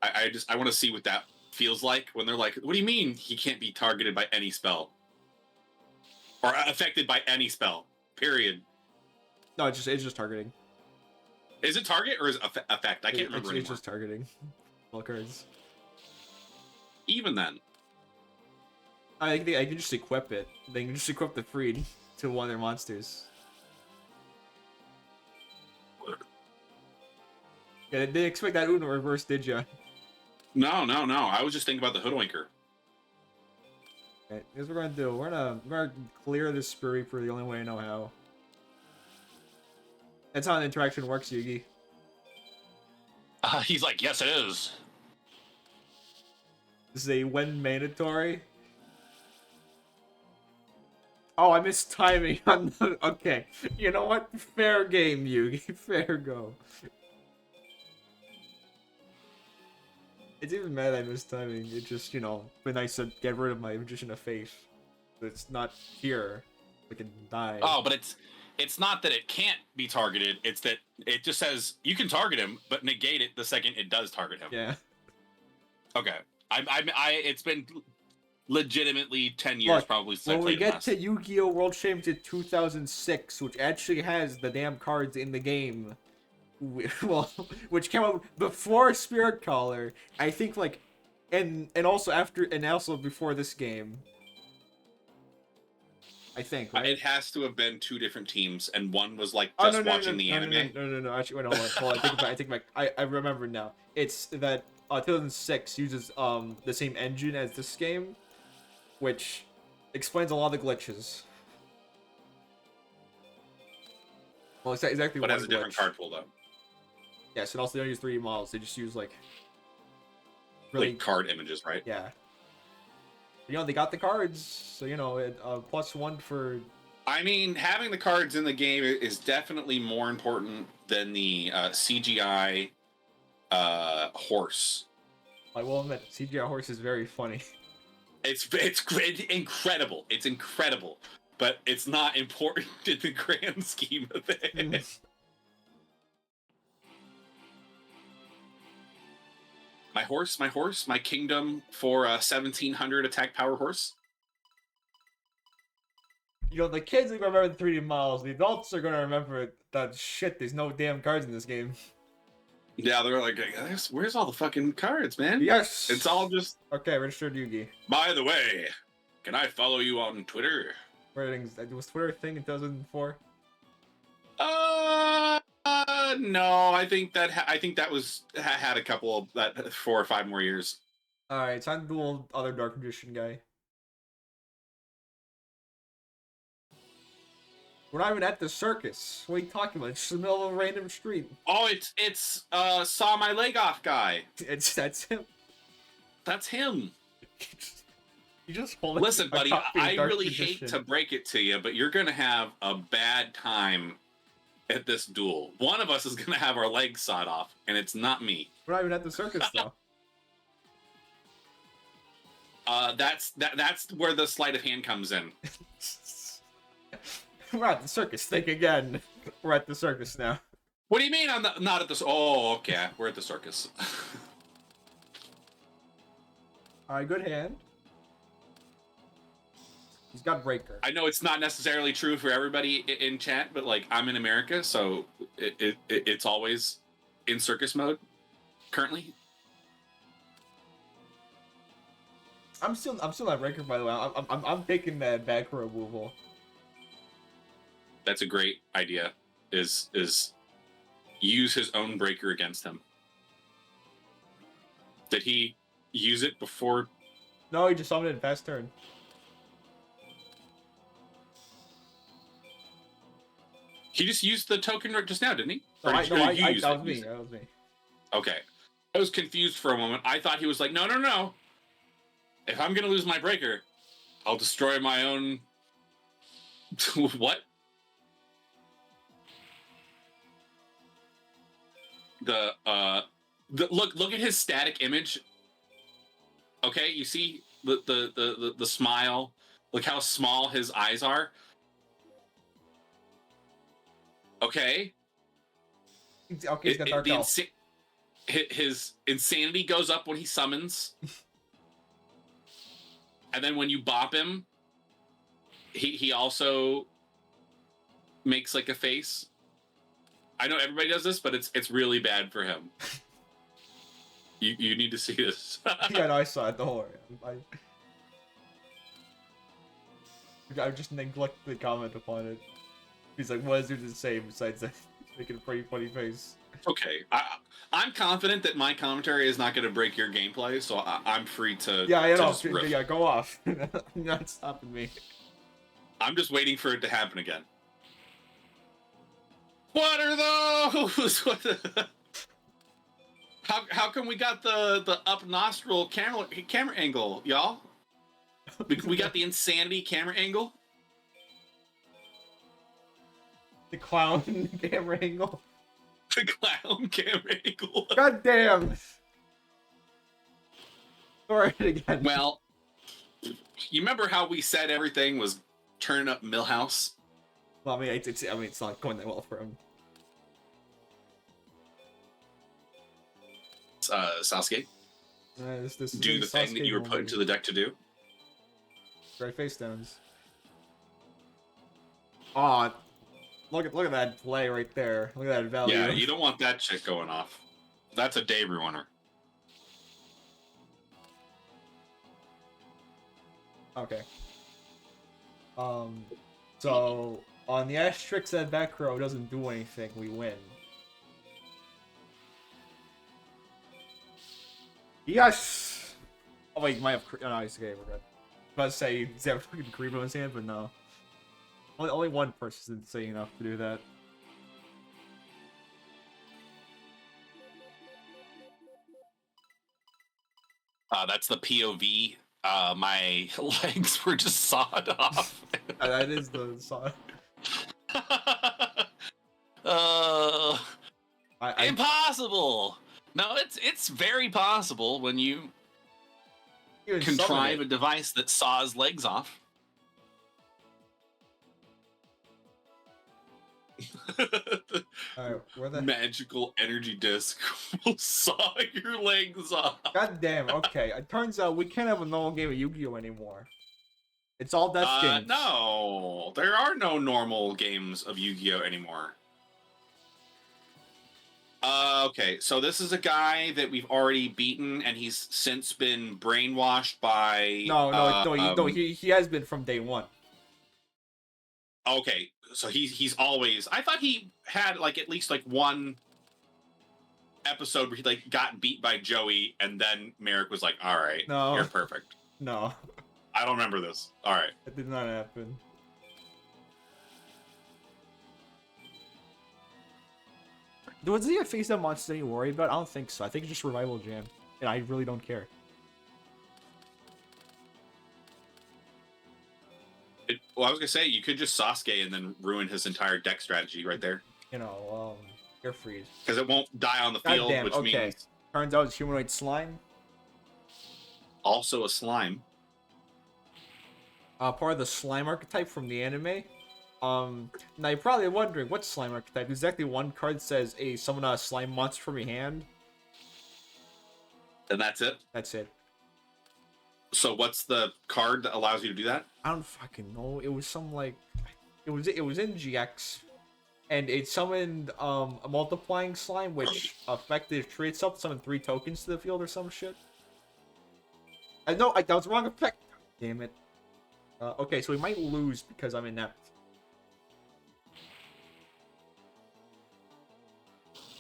I want to see what that feels like when they're like, what do you mean he can't be targeted by any spell? Or affected by any spell, period. No, it's just targeting. Is it target or is it effect? I can't remember anymore. It's just targeting. All cards. Even then. I think I can just equip it. They can just equip the Freed to one of their monsters. Yeah, they didn't expect that Uno reverse, did ya? No. I was just thinking about the Hoodwinker. Okay, here's what we're gonna do. We're gonna clear this Spirit Reaper the only way I know how. That's how an interaction works, Yugi. He's like, yes, it is. This is a when mandatory. Oh, I missed timing on the... Okay, you know what? Fair game, Yugi. Fair go. It's even mad I missed timing. It just, you know, been nice to get rid of my Magician of Faith. But it's not here. We can die. Oh, but it's not that it can't be targeted. It's that it just says you can target him, but negate it the second it does target him. Yeah. Okay. It's been legitimately 10 years probably since I played when we get last. to Yu-Gi-Oh! World Championship 2006, which actually has the damn cards in the game, well, which came out before Spirit Caller, I think, like, and also before this game. I think, right? It has to have been 2 different teams, and one was like just watching the anime. No. Actually, wait, hold on. I take it back. I remember now. It's that 2006 uses the same engine as this game, which explains a lot of the glitches. Well, it's exactly. But one has a different glitch. card pool though. Yes, and also they don't use 3D models. They just use like really like card images, right? Yeah. You know, they got the cards, so you know, +1 for. I mean, having the cards in the game is definitely more important than the CGI horse. I will admit, CGI horse is very funny. It's incredible. It's incredible, but it's not important in the grand scheme of things. My horse, my kingdom for 1700 attack power horse. You know, the kids are gonna remember the 3D models. The adults are gonna remember that shit. There's no damn cards in this game. Yeah, they're like, where's all the fucking cards, man? Yes, it's all just okay. Registered Yugi. By the way, can I follow you on Twitter? Was Twitter a thing in 2004? No. I think that was had a couple of that 4 or 5 more years. All right, time to duel other Dark Magician guy. We're not even at the circus. What are you talking about? It's just the middle of a random street. Oh, it's saw my leg off guy. That's him. That's him. You just hold Listen, buddy, I really hate to break it to you, but you're gonna have a bad time at this duel. One of us is gonna have our legs sawed off, and it's not me. We're not even at the circus though. That's where the sleight of hand comes in. We're at the circus. Think again. We're at the circus now. What do you mean I'm not at the... Oh, okay. We're at the circus. Alright, good hand. He's got breaker. I know it's not necessarily true for everybody in chat, but like I'm in America, so it's always in circus mode currently. I'm still at breaker, by the way. I'm taking that back removal. That's a great idea. Is use his own breaker against him. Did he use it before? No, he just summoned it in fast turn. He just used the token just now, didn't he? That was me. Okay. I was confused for a moment. I thought he was like, no. If I'm gonna lose my breaker, I'll destroy my own... What? Look at his static image. Okay, you see the smile. Look how small his eyes are. Okay. Okay, he's got Dark Elf. His insanity goes up when he summons. And then when you bop him, he also makes like a face. I know everybody does this, but it's really bad for him. You need to see this. Yeah, no, I saw it. Don't worry. I just neglected to comment upon it. He's like, what is there to say besides that? Making a pretty funny face. Okay, I'm confident that my commentary is not going to break your gameplay, so I'm free to. Yeah, you know. Yeah, go off. You're not stopping me. I'm just waiting for it to happen again. What are those? What the... How come we got the up nostril camera angle, y'all? We got the insanity camera angle. The clown camera angle. The clown camera angle. God damn. Alright again. Well, you remember how we said everything was turning up Millhouse? Well, I mean, it's not going that well for him. Sasuke. This do the thing that you were put into the deck to do. Great face downs. Aw, look at that play right there. Look at that value. Yeah, you don't want that shit going off. That's a day ruiner. Okay. So on the asterisk that back row doesn't do anything, we win. Yes! Oh wait, you might have... Oh, no, he's okay, we're good. I was about to say, he's have fucking creep on his hand, but no. Only one person is insane enough to do that. That's the POV. My legs were just sawed off. That is the saw. Impossible! No, it's very possible when you contrive a device that saws legs off. Alright, where the magical energy disc will saw your legs off. God damn, okay. It turns out we can't have a normal game of Yu-Gi-Oh! Anymore. It's all death games. No, there are no normal games of Yu-Gi-Oh! Anymore. Okay, so this is a guy that we've already beaten, and he's since been brainwashed by... No, he has been from day one. Okay, so he's always... I thought he had, like, at least, like, one episode where he, like, got beat by Joey, and then Merrick was like, alright, you're perfect. No. I don't remember this. Alright. It did not happen. Was he a face-down monster that you worry about? I don't think so. I think it's just Revival Jam. And I really don't care. Well, I was gonna say, you could just Sasuke and then ruin his entire deck strategy right there. You know, Air Freeze. Because it won't die on the field, which means... Turns out it's humanoid slime. Also a slime. Part of the slime archetype from the anime. Now you're probably wondering, what slime archetype? Exactly one card says, summon a slime monster from your hand. And that's it? That's it. So what's the card that allows you to do that? I don't fucking know. It was some, like... It was in GX. And it summoned, a multiplying slime, which affected tree itself, summoned 3 tokens to the field or some shit. That was the wrong effect. Damn it. Okay, so we might lose because I'm inept.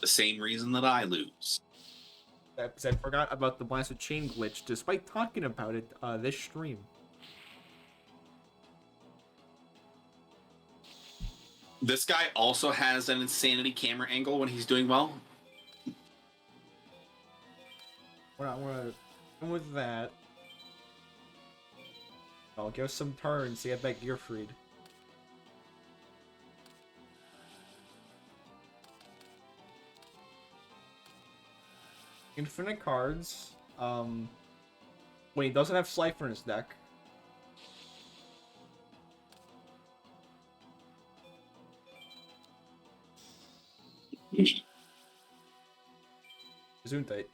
The same reason that I lose. Because I forgot about the Blast with Chain glitch, despite talking about it this stream. This guy also has an insanity camera angle when he's doing well. We're gonna come with that. I'll give us some turns to get that gear freed. Infinite cards. Wait, he doesn't have Slifer in his deck. Gesundheit.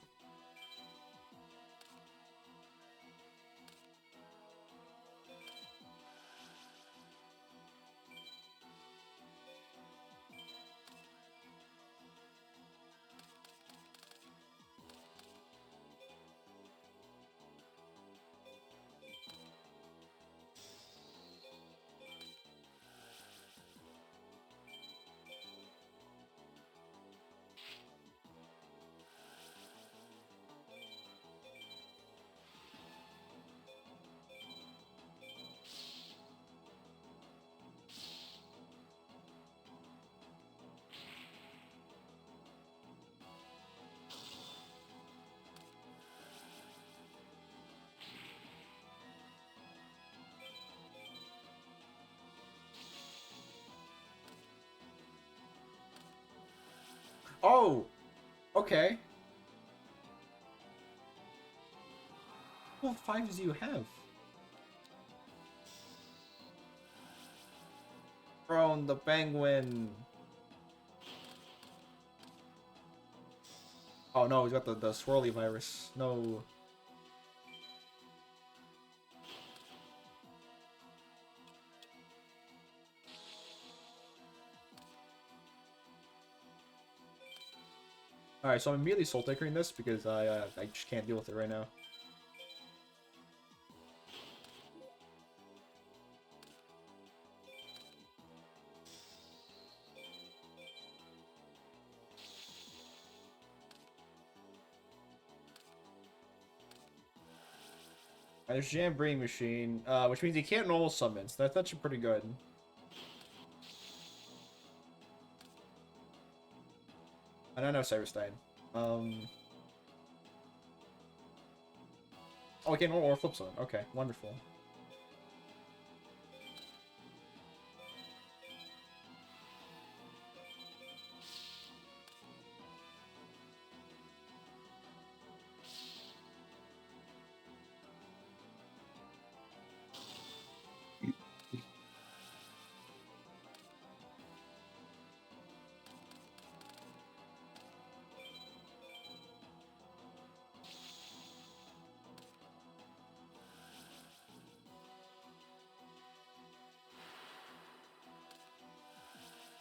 Oh! Okay. What 5s do you have? Throne, the penguin. Oh no, he's got the swirly virus. No. Alright, so I'm immediately Soul Takering this because I just can't deal with it right now. There's Jam Brain Machine, which means he can't normal summon, so that's actually pretty good. I don't know Cyberstein. Oh, okay, normal or flip zone. Okay, wonderful.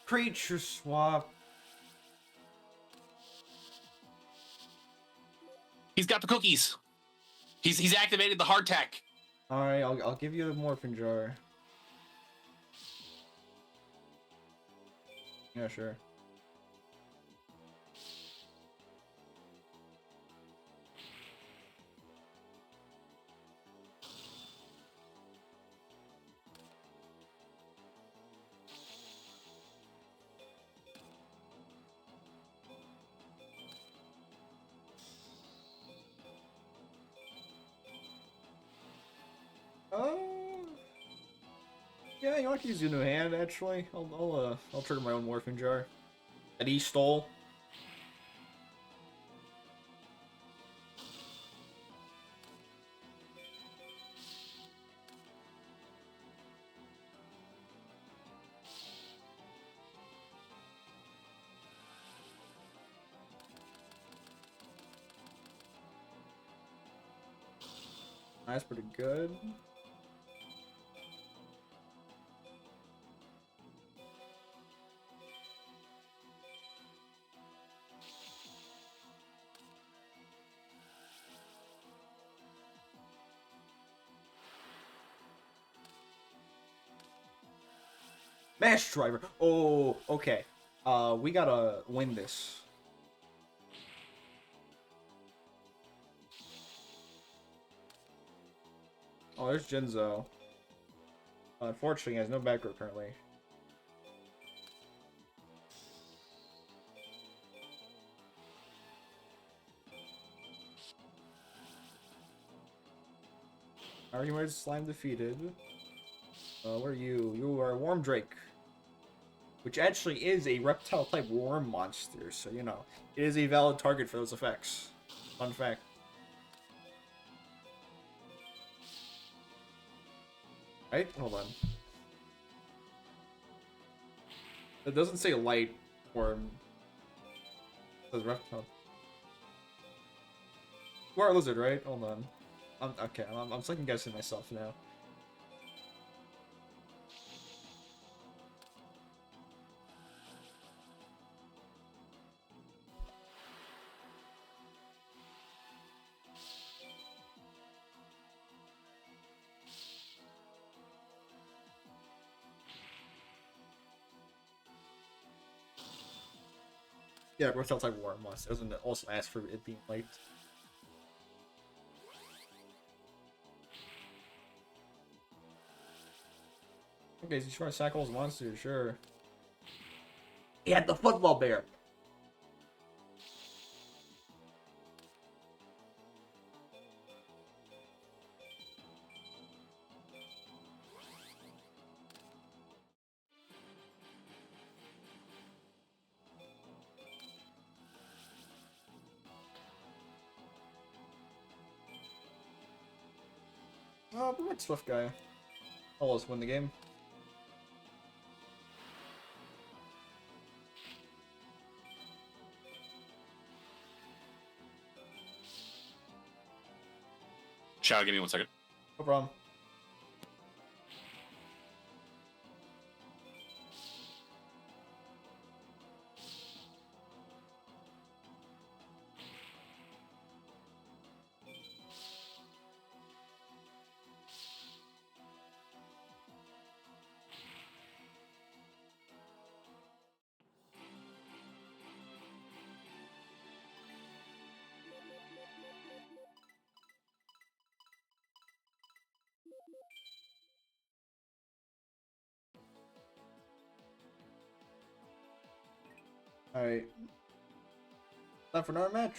Creature swap. He's got the cookies. He's activated the hardtack. All right, I'll give you the morphin jar. Yeah, sure. Yeah, you know, I can use a new hand actually. I'll trigger my own morphin jar. That he stole. That's pretty good. Mash driver. Oh, okay. We gotta win this. Oh, there's Jinzo. Unfortunately, he has no back row currently. Argument slime defeated. Where are you? You are Worm Drake. Which actually is a reptile type worm monster, so you know, it is a valid target for those effects. Fun fact. Right? Hold on. It doesn't say light worm. It says reptile. You are a lizard, right? Hold on. Okay, I'm second guessing myself now. Yeah, reptile type worm monster. It doesn't also ask for it being light. Okay, so you trying to sack his monster, sure. He had the football bear. Oh, but what Swift guy? I'll just win the game. Chow, give me 1 second. No problem. Alright. Time for another match.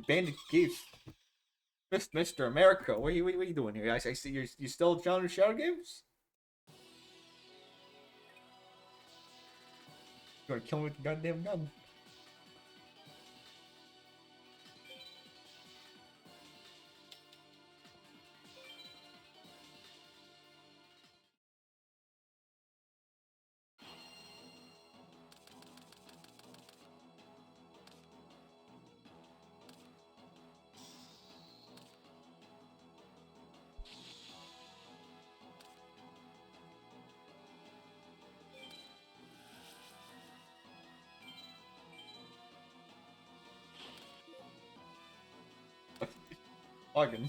Bandit Geese. Mr. America, what are you doing here? I see you still challenging Shadow Games? You gonna kill me with your goddamn gun. Fucking.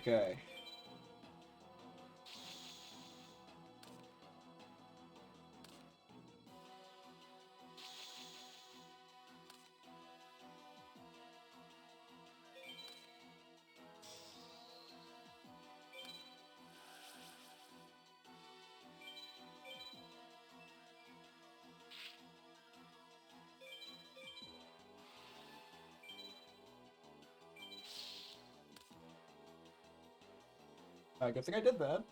Okay. I guess I did that.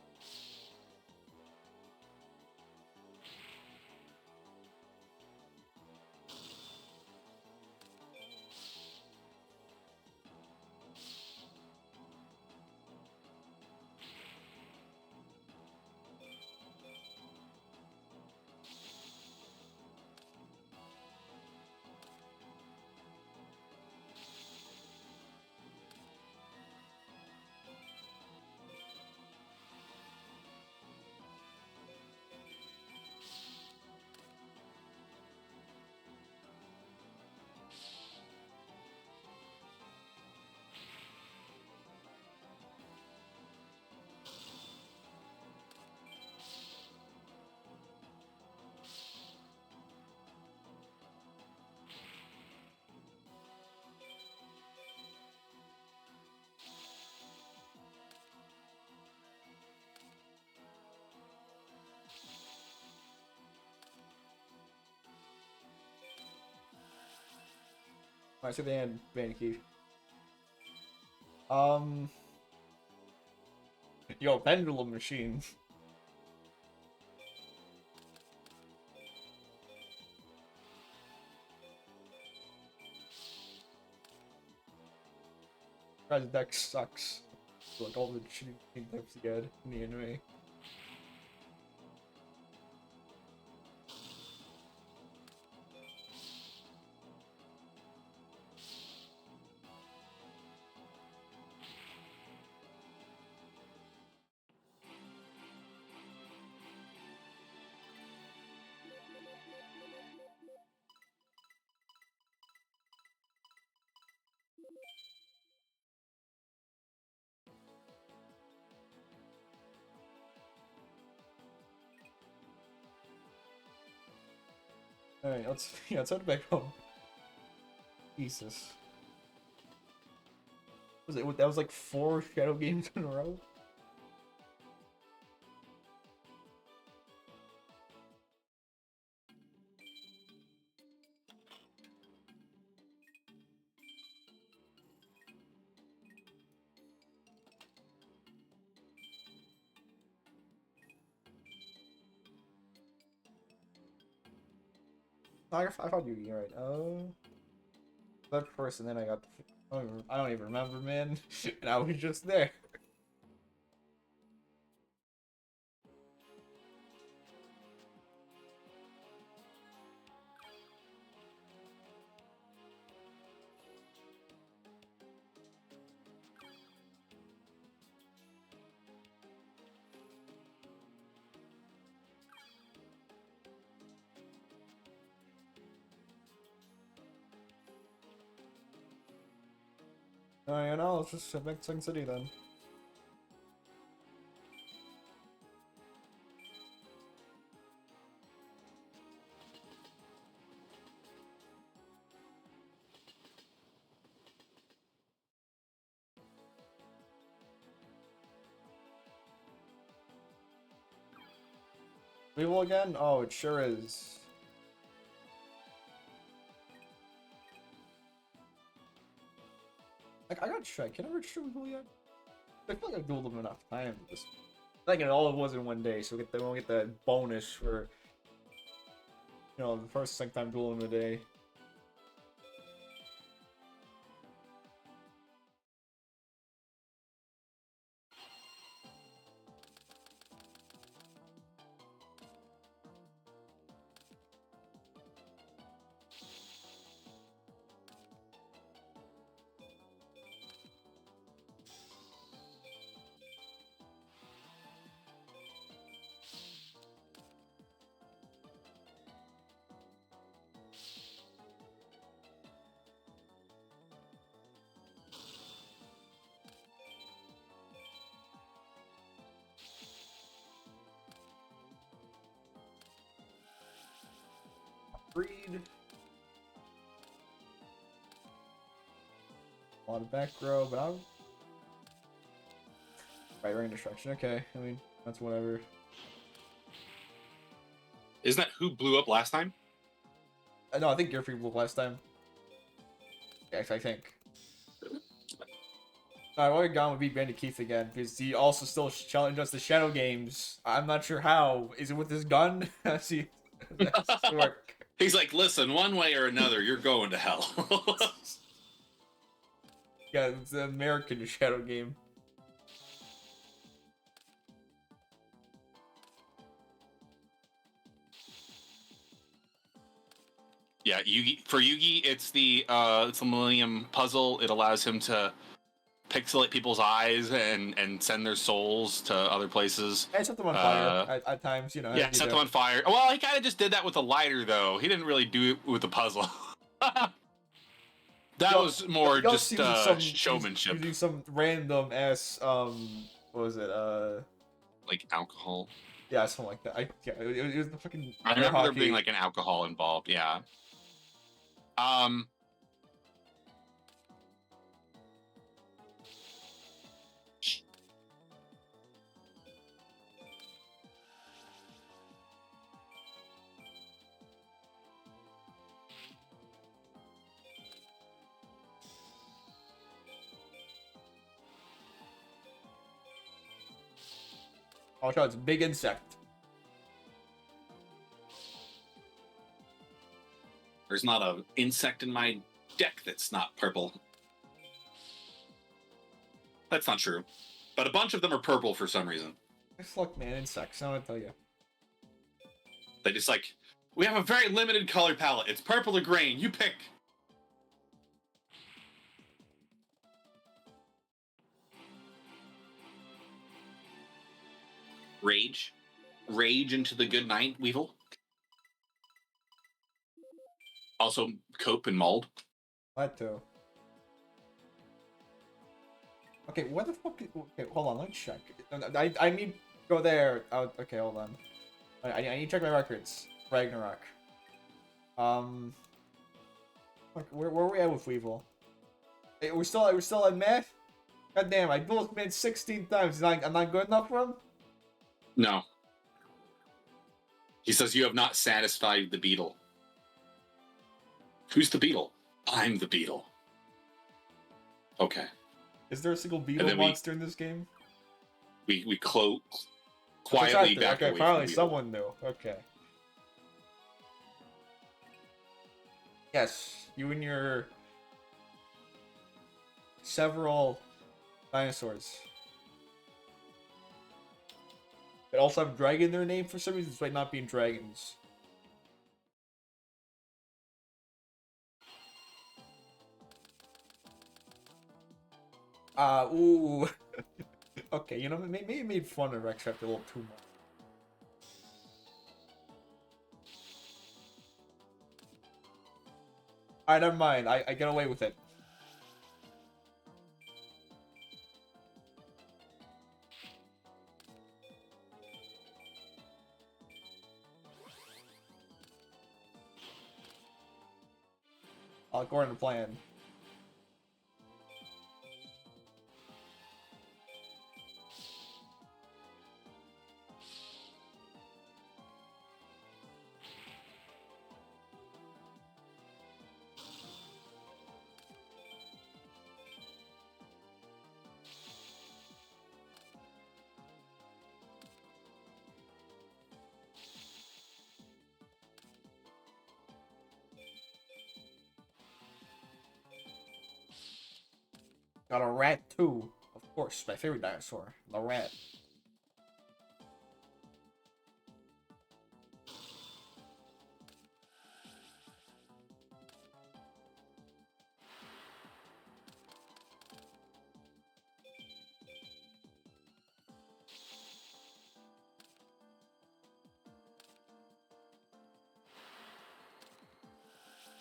Alright, so the end, Bandit. Yo, pendulum machine. Guy's deck sucks. Like all the shitty types you get in the anime. Alright, let's head back home. Jesus. That was like 4 Shadow Games in a row? I found you, right? That first, and then I got. I don't even remember, man. And I was just there. You know, let's just head back to Second City then. Weevil again? Oh, it sure is. Like, I got check. Can I reach Weevil yet? I feel like I've dueled him enough times. I think it all it was in one day, so we'll get the bonus for, you know, the first second time dueling in a day. Breed. A lot of back row, but I'm... Right, rain destruction. Okay, I mean, that's whatever. Isn't that who blew up last time? No, I think Gearfree blew up last time. Yes, I think. I want to go and beat Bandy Keith again, because he also still challenged us to Shadow Games. I'm not sure how. Is it with his gun? See, that's work. He's like, listen, one way or another, you're going to hell. Yeah, it's the American Shadow Game. Yeah, for Yugi, it's the Millennium Puzzle. It allows him to pixelate people's eyes and send their souls to other places. I set them on fire at times, you know. Yeah, set them on fire. Well, he kind of just did that with a lighter, though. He didn't really do it with a puzzle. That was more just showmanship. Using some random ass what was it? Like alcohol. Yeah, something like that. It was the fucking. I remember there being like an alcohol involved. Yeah. Oh, it's a big insect. There's not an insect in my deck that's not purple. That's not true. But a bunch of them are purple for some reason. It's luck, man. Insects. I want to tell you. They just like, we have a very limited color palette. It's purple or green. You pick. Rage. Rage into the good night, Weevil. Also, cope and mold. That too. Okay, what the fuck? Okay, hold on. Let me check. I need to go there. Okay, hold on. I need to check my records. Ragnarok. Like, where are we at with Weevil? Hey, we're still at math. God damn! I dueled this man 16 times. I'm not good enough for him. No. He says you have not satisfied the beetle. Who's the beetle? I'm the beetle. Okay. Is there a single beetle monster in this game? We quietly back away. Okay, finally someone knew. Okay. Yes, you and your several dinosaurs. They also have dragon in their name for some reason, despite not being dragons. Ooh. Okay, you know, maybe it made fun of Rex after a little too much. Alright, never mind. I get away with it. according to plan. Got a rat too. Of course, my favorite dinosaur. The rat.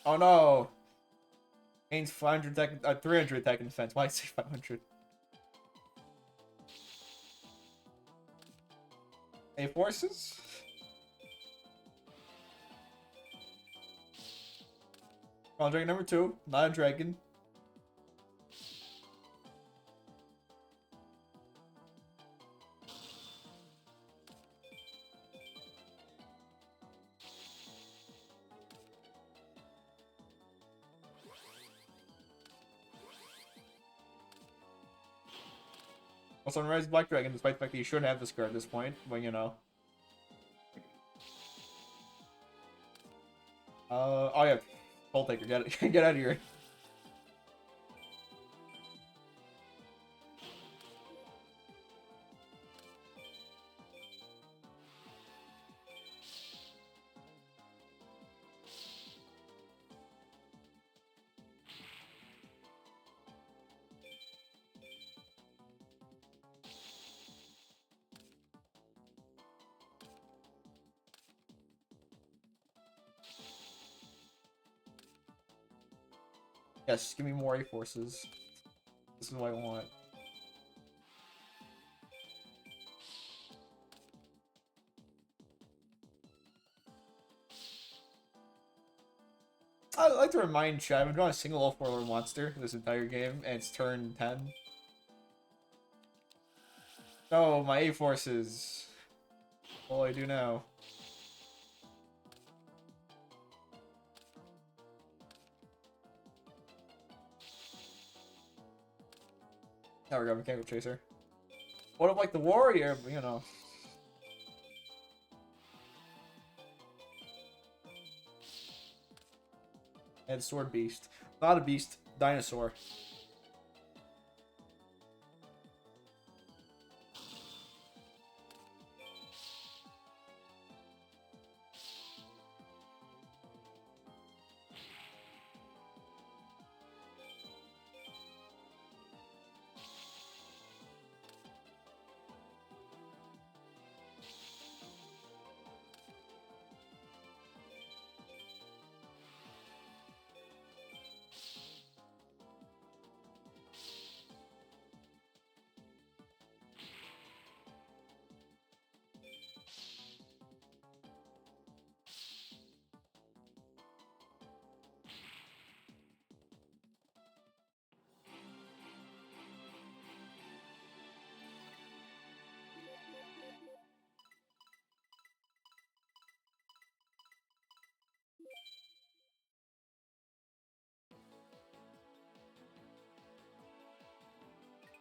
Oh no! Gains 500 attack, 300 attack and defense. Why did I say 500? A forces? Ground dragon number 2, not a dragon. Also, Sunrise Black Dragon, despite the fact that you should have this card at this point, but you know. Oh yeah, Soul Taker, get it, get out of here. Yes, give me more A-Forces. This is what I want. I'd like to remind chat, I've been drawing a single L4 monster this entire game, and it's turn 10. No, my A-Forces. What will I do now? There we go, Mechanical Chaser. What if, like, the Warrior, but, you know. And Sword Beast. Not a beast, dinosaur.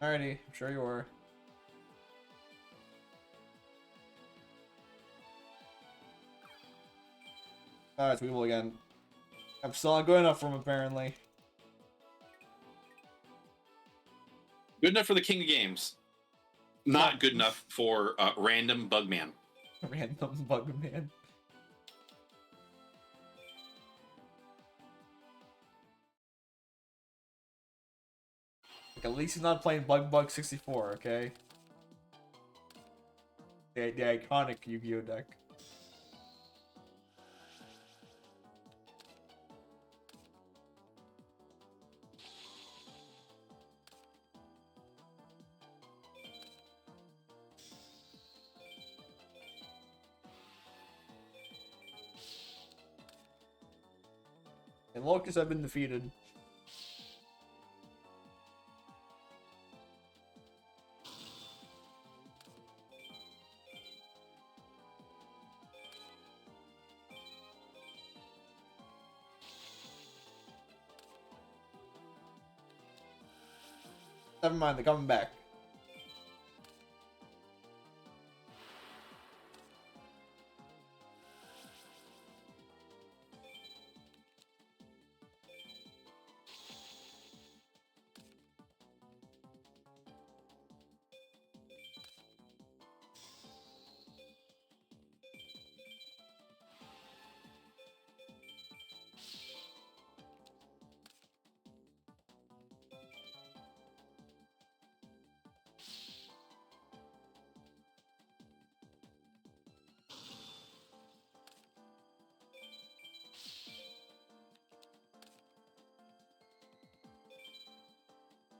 Alrighty, I'm sure you were. Ah, it's Weevil again. I'm still not good enough for him, apparently. Good enough for the king of games. Not good enough for random Bugman. Random Bugman. Like, at least he's not playing Bug 64, okay? The iconic Yu-Gi-Oh deck. And locusts have been defeated. Never mind, they're coming back.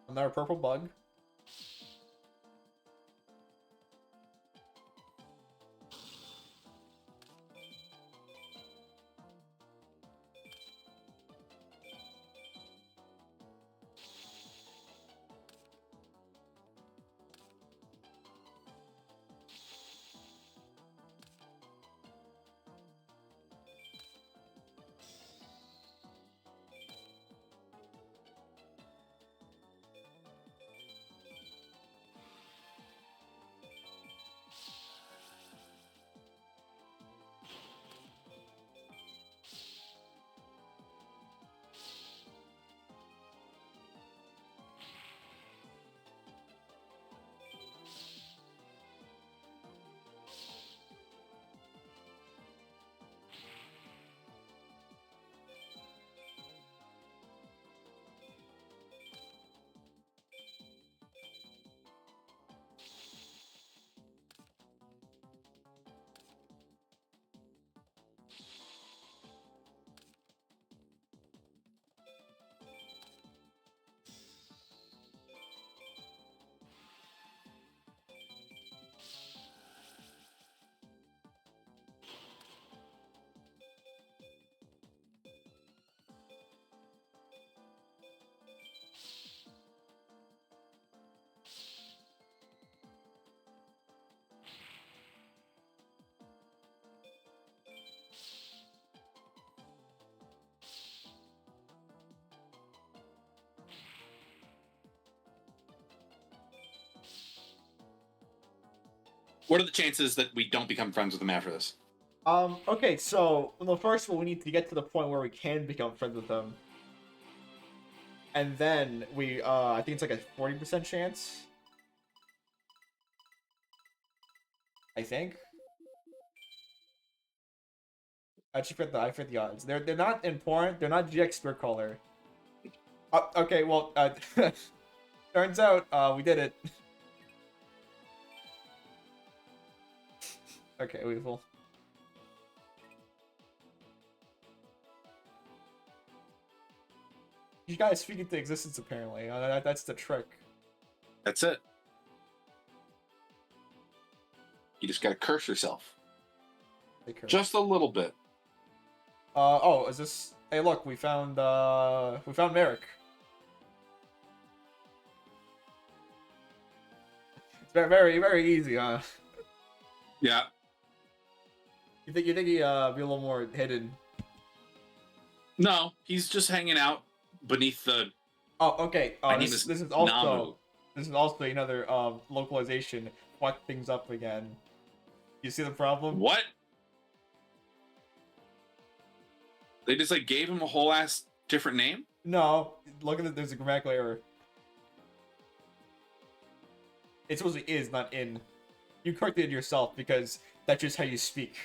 Another purple bug. What are the chances that we don't become friends with them after this? Okay, so, well, first of all, we need to get to the point where we can become friends with them. And then we, I think it's like a 40% chance. I think. Actually, I forget the odds. They're not important. They're not GX Spirit Caller. Okay, well, turns out, we did it. Okay, Weevil. You guys speak into existence, apparently. That's the trick. That's it. You just gotta curse yourself. Just a little bit. Oh, is this... Hey, look, we found Merrick. It's very, very easy, huh? Yeah. You think he'd be a little more hidden? No, he's just hanging out beneath the... Oh, okay. This is also Namu. This is also another localization. Fuck things up again. You see the problem? What? They just like gave him a whole ass different name? No, look at it. There's a grammatical error. It's supposed to be is, not in. You corrected it yourself because that's just how you speak.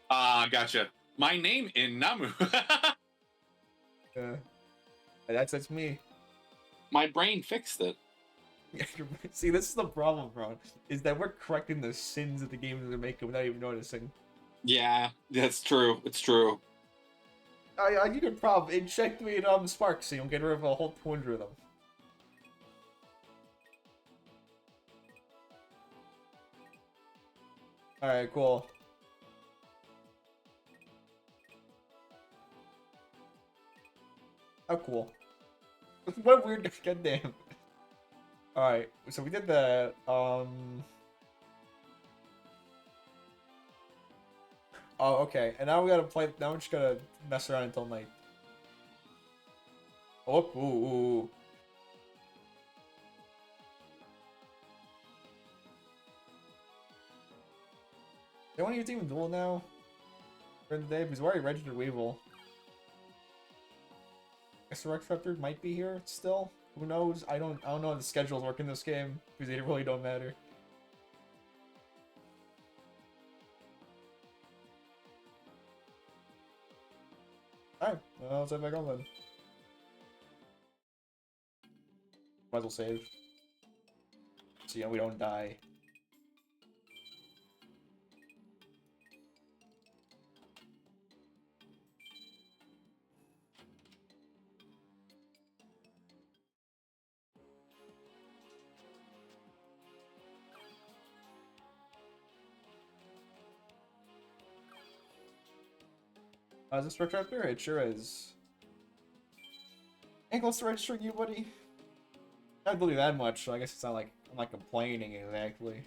Gotcha. My name in Namu. That's me. My brain fixed it. See, this is the problem, bro. Is that we're correcting the sins that the games are making without even noticing. Yeah, that's true. It's true. You could probably inject me in Sparks, so you'll get rid of a whole 200 of them. Alright, cool. Oh, cool. What weird. Goddamn. All right. So we did the Oh, okay. And now we gotta play. Now we're just gonna mess around until night. Oh, ooh. They want to use Demon Duel now for the day because we already registered Weevil. I guess the Rex Raptor might be here still. Who knows? I don't know how the schedules work in this game because they really don't matter. Alright, well, let's head back on then. Might as well save. So yeah, we don't die. Is this Rex Raptor? It sure is. Ain't close to registering you, buddy. I don't believe that much, so I guess it's not like I'm not complaining exactly.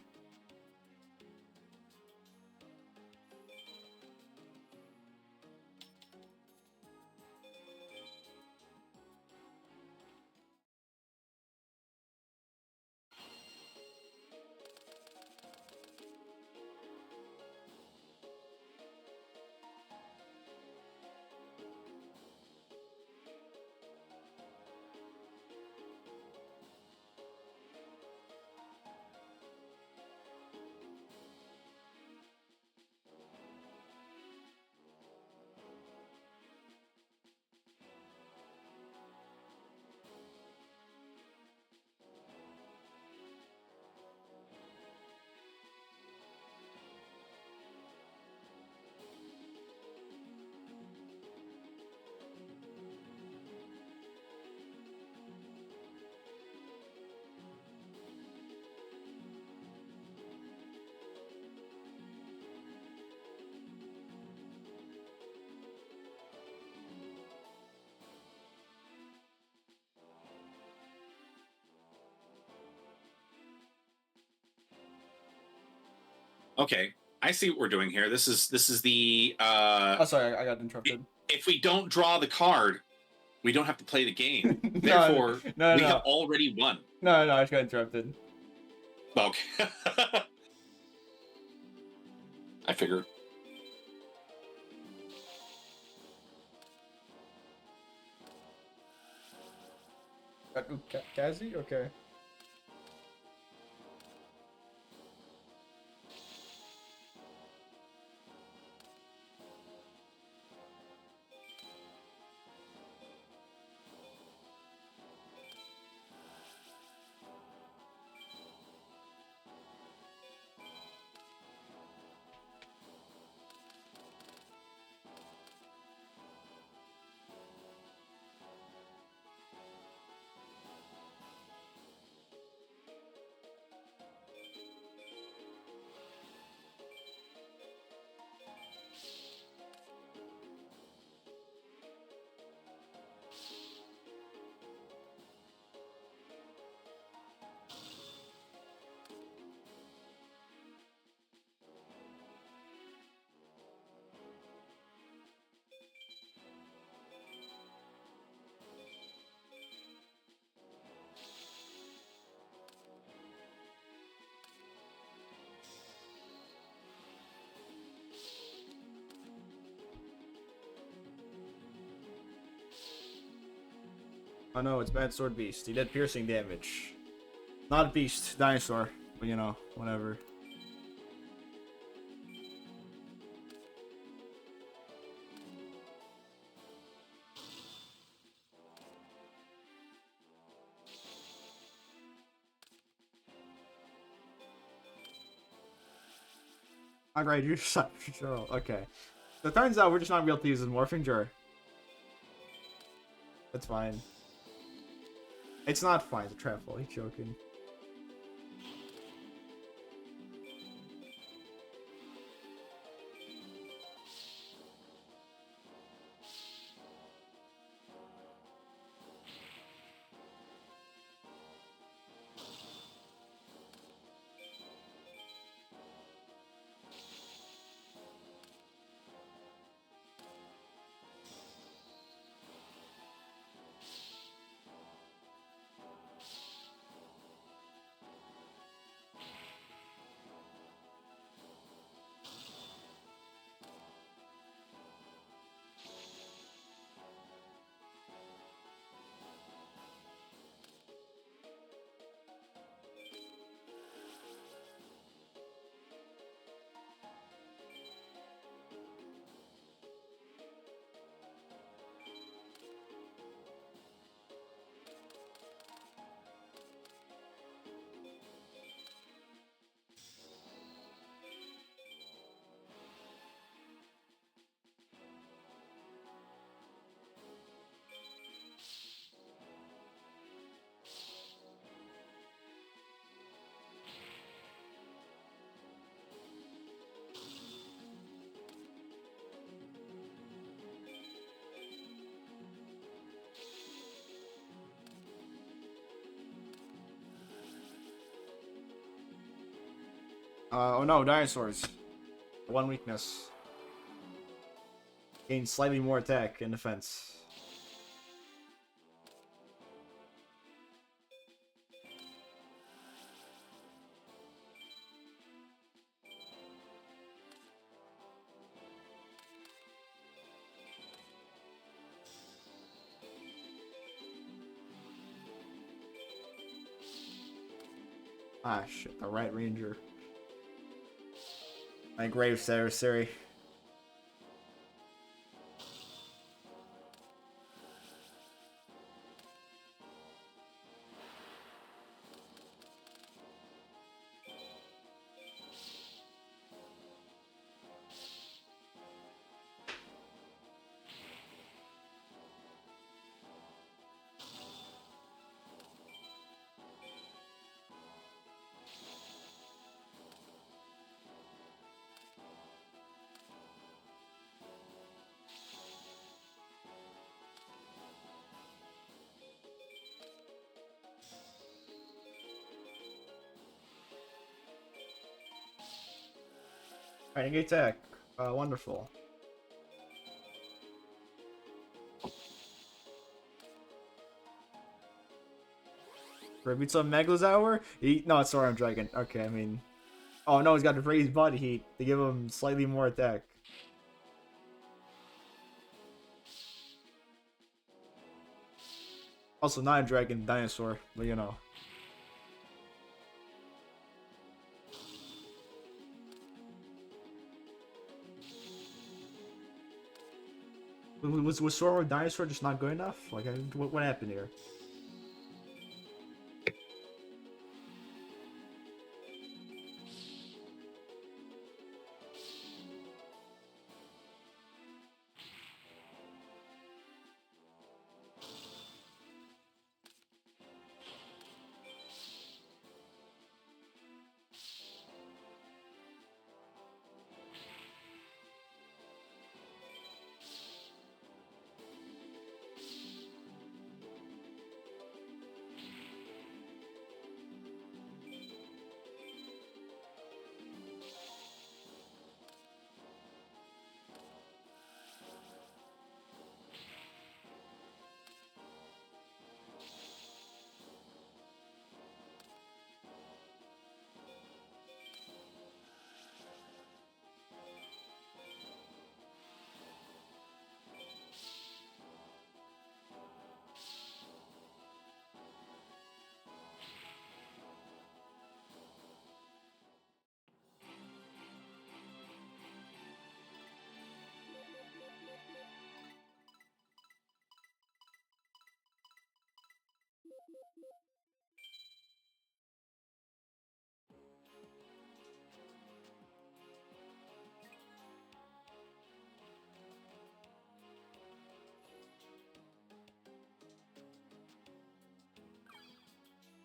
Okay, I see what we're doing here. This is the. Oh, sorry, I got interrupted. If we don't draw the card, we don't have to play the game. Therefore, we have already won. No, I just got interrupted. Okay. I figure. Kazi? Okay. Oh no, it's Bad Sword Beast. He did piercing damage. Not a beast, dinosaur. But you know, whatever. Alright, you're such a troll. Okay. So it turns out we're just not able to use his morphing jar. That's fine. It's not fine, it's a trap. He's joking. Oh no, dinosaurs. One weakness. Gain slightly more attack and defense. Ah shit, the right ranger. My grave adversary. Alright, engage attack. Wonderful. Repeat some Megalosaur? No, it's Sauron Dragon. Okay, I mean... Oh no, he's got to raise body heat to give him slightly more attack. Also, not a dragon, dinosaur, but you know. Was Sauron Dinosaur just not good enough? Like, what happened here?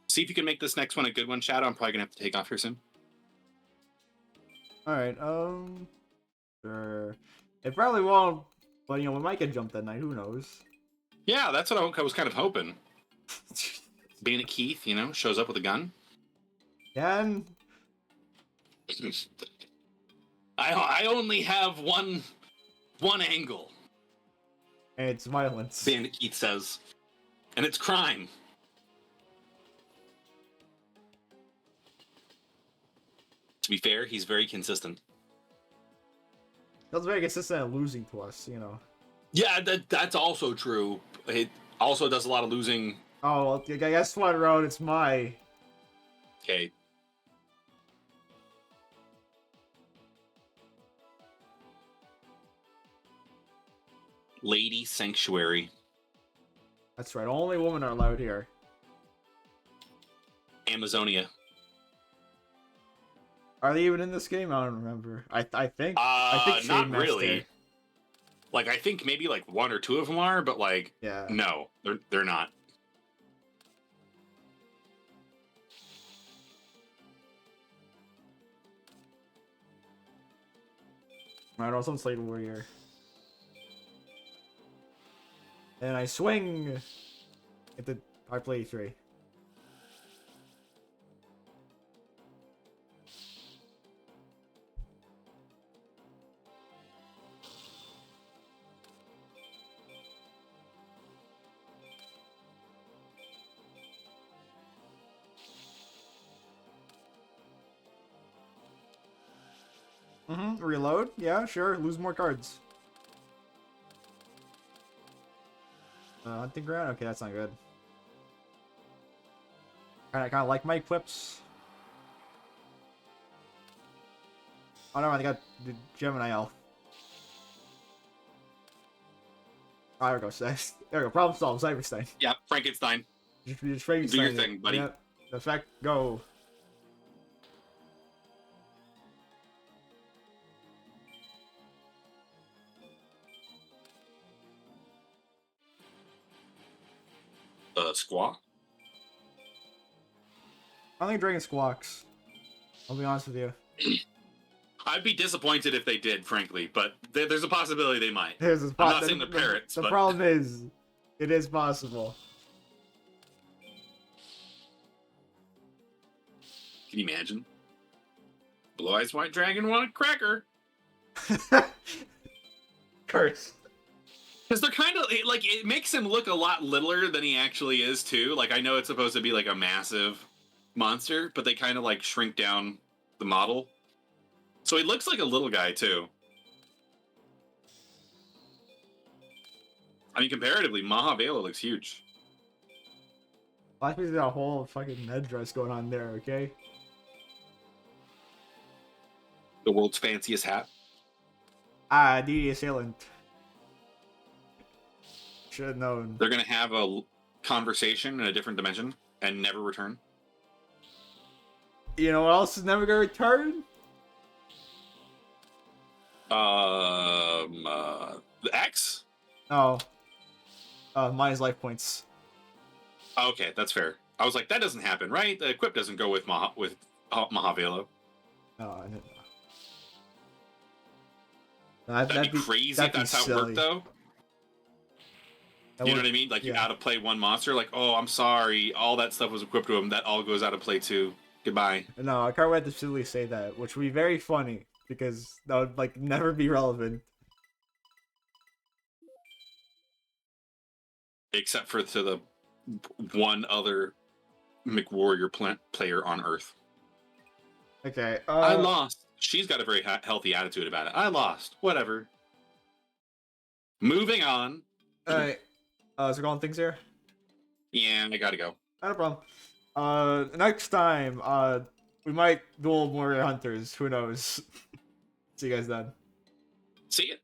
See if you can make this next one a good one, Shadow. I'm probably gonna have to take off here soon. Alright, sure. It probably won't, but you know, we might get jumped that night, who knows? Yeah, that's what I was kind of hoping. Bandit Keith, you know, shows up with a gun. And I only have one angle. and it's violence. Bandit Keith says. And it's crime. To be fair, he's very consistent. That's very consistent at losing to us, you know. Yeah, that's also true. It also does a lot of losing. Oh, well, guess what, Road? It's my... Okay. Lady Sanctuary. That's right, only women are allowed here. Amazonia. Are they even in this game? I don't remember. I think not really. Like, I think maybe like one or two of them are, but like, yeah, no, they're not. Alright, also on Slate Warrior. And I swing at the I play 3. Reload. Yeah, sure. Lose more cards. Hunting ground. Okay, that's not good. I kind of like my equips. Oh no, I got the Gemini elf. Oh, there we go. There we go. Problem solved. Cyberstein. Yeah, Frankenstein. Just Frankenstein. Do your thing, buddy. Yep. Effect. Go. Squawk. I don't think Dragon squawks. I'll be honest with you. I'd be disappointed if they did, frankly, but there's a possibility they might. I'm not saying the parrots. The problem is, it is possible. Can you imagine? Blue Eyes White Dragon want a cracker. Curse. Because they're kind of like, it makes him look a lot littler than he actually is too. Like, I know it's supposed to be like a massive monster, but they kind of like shrink down the model, so he looks like a little guy too. I mean, comparatively, Mahavela looks huge. Black Beast's got a whole fucking headdress going on there. Okay. The world's fanciest hat. DD Assailant. Should have known. They're gonna have a conversation in a different dimension and never return. You know what else is never gonna return? The X? Oh. Minus life points. Okay, that's fair. I was like, that doesn't happen, right? The equip doesn't go with Mahavela. No, I didn't. That'd be crazy if that's how it worked, though. You know what I mean? Like, you out-of-play one monster, like, oh, I'm sorry, all that stuff was equipped to him, that all goes out of play too. Goodbye. No, I can't wait to simply say that, which would be very funny, because that would, like, never be relevant. Except for to the one other McWarrior player on Earth. Okay, I lost. She's got a very healthy attitude about it. I lost. Whatever. Moving on. Alright. Is there going things here? Yeah, I gotta go. Not a problem. Next time, we might duel more hunters. Who knows? See you guys then. See ya.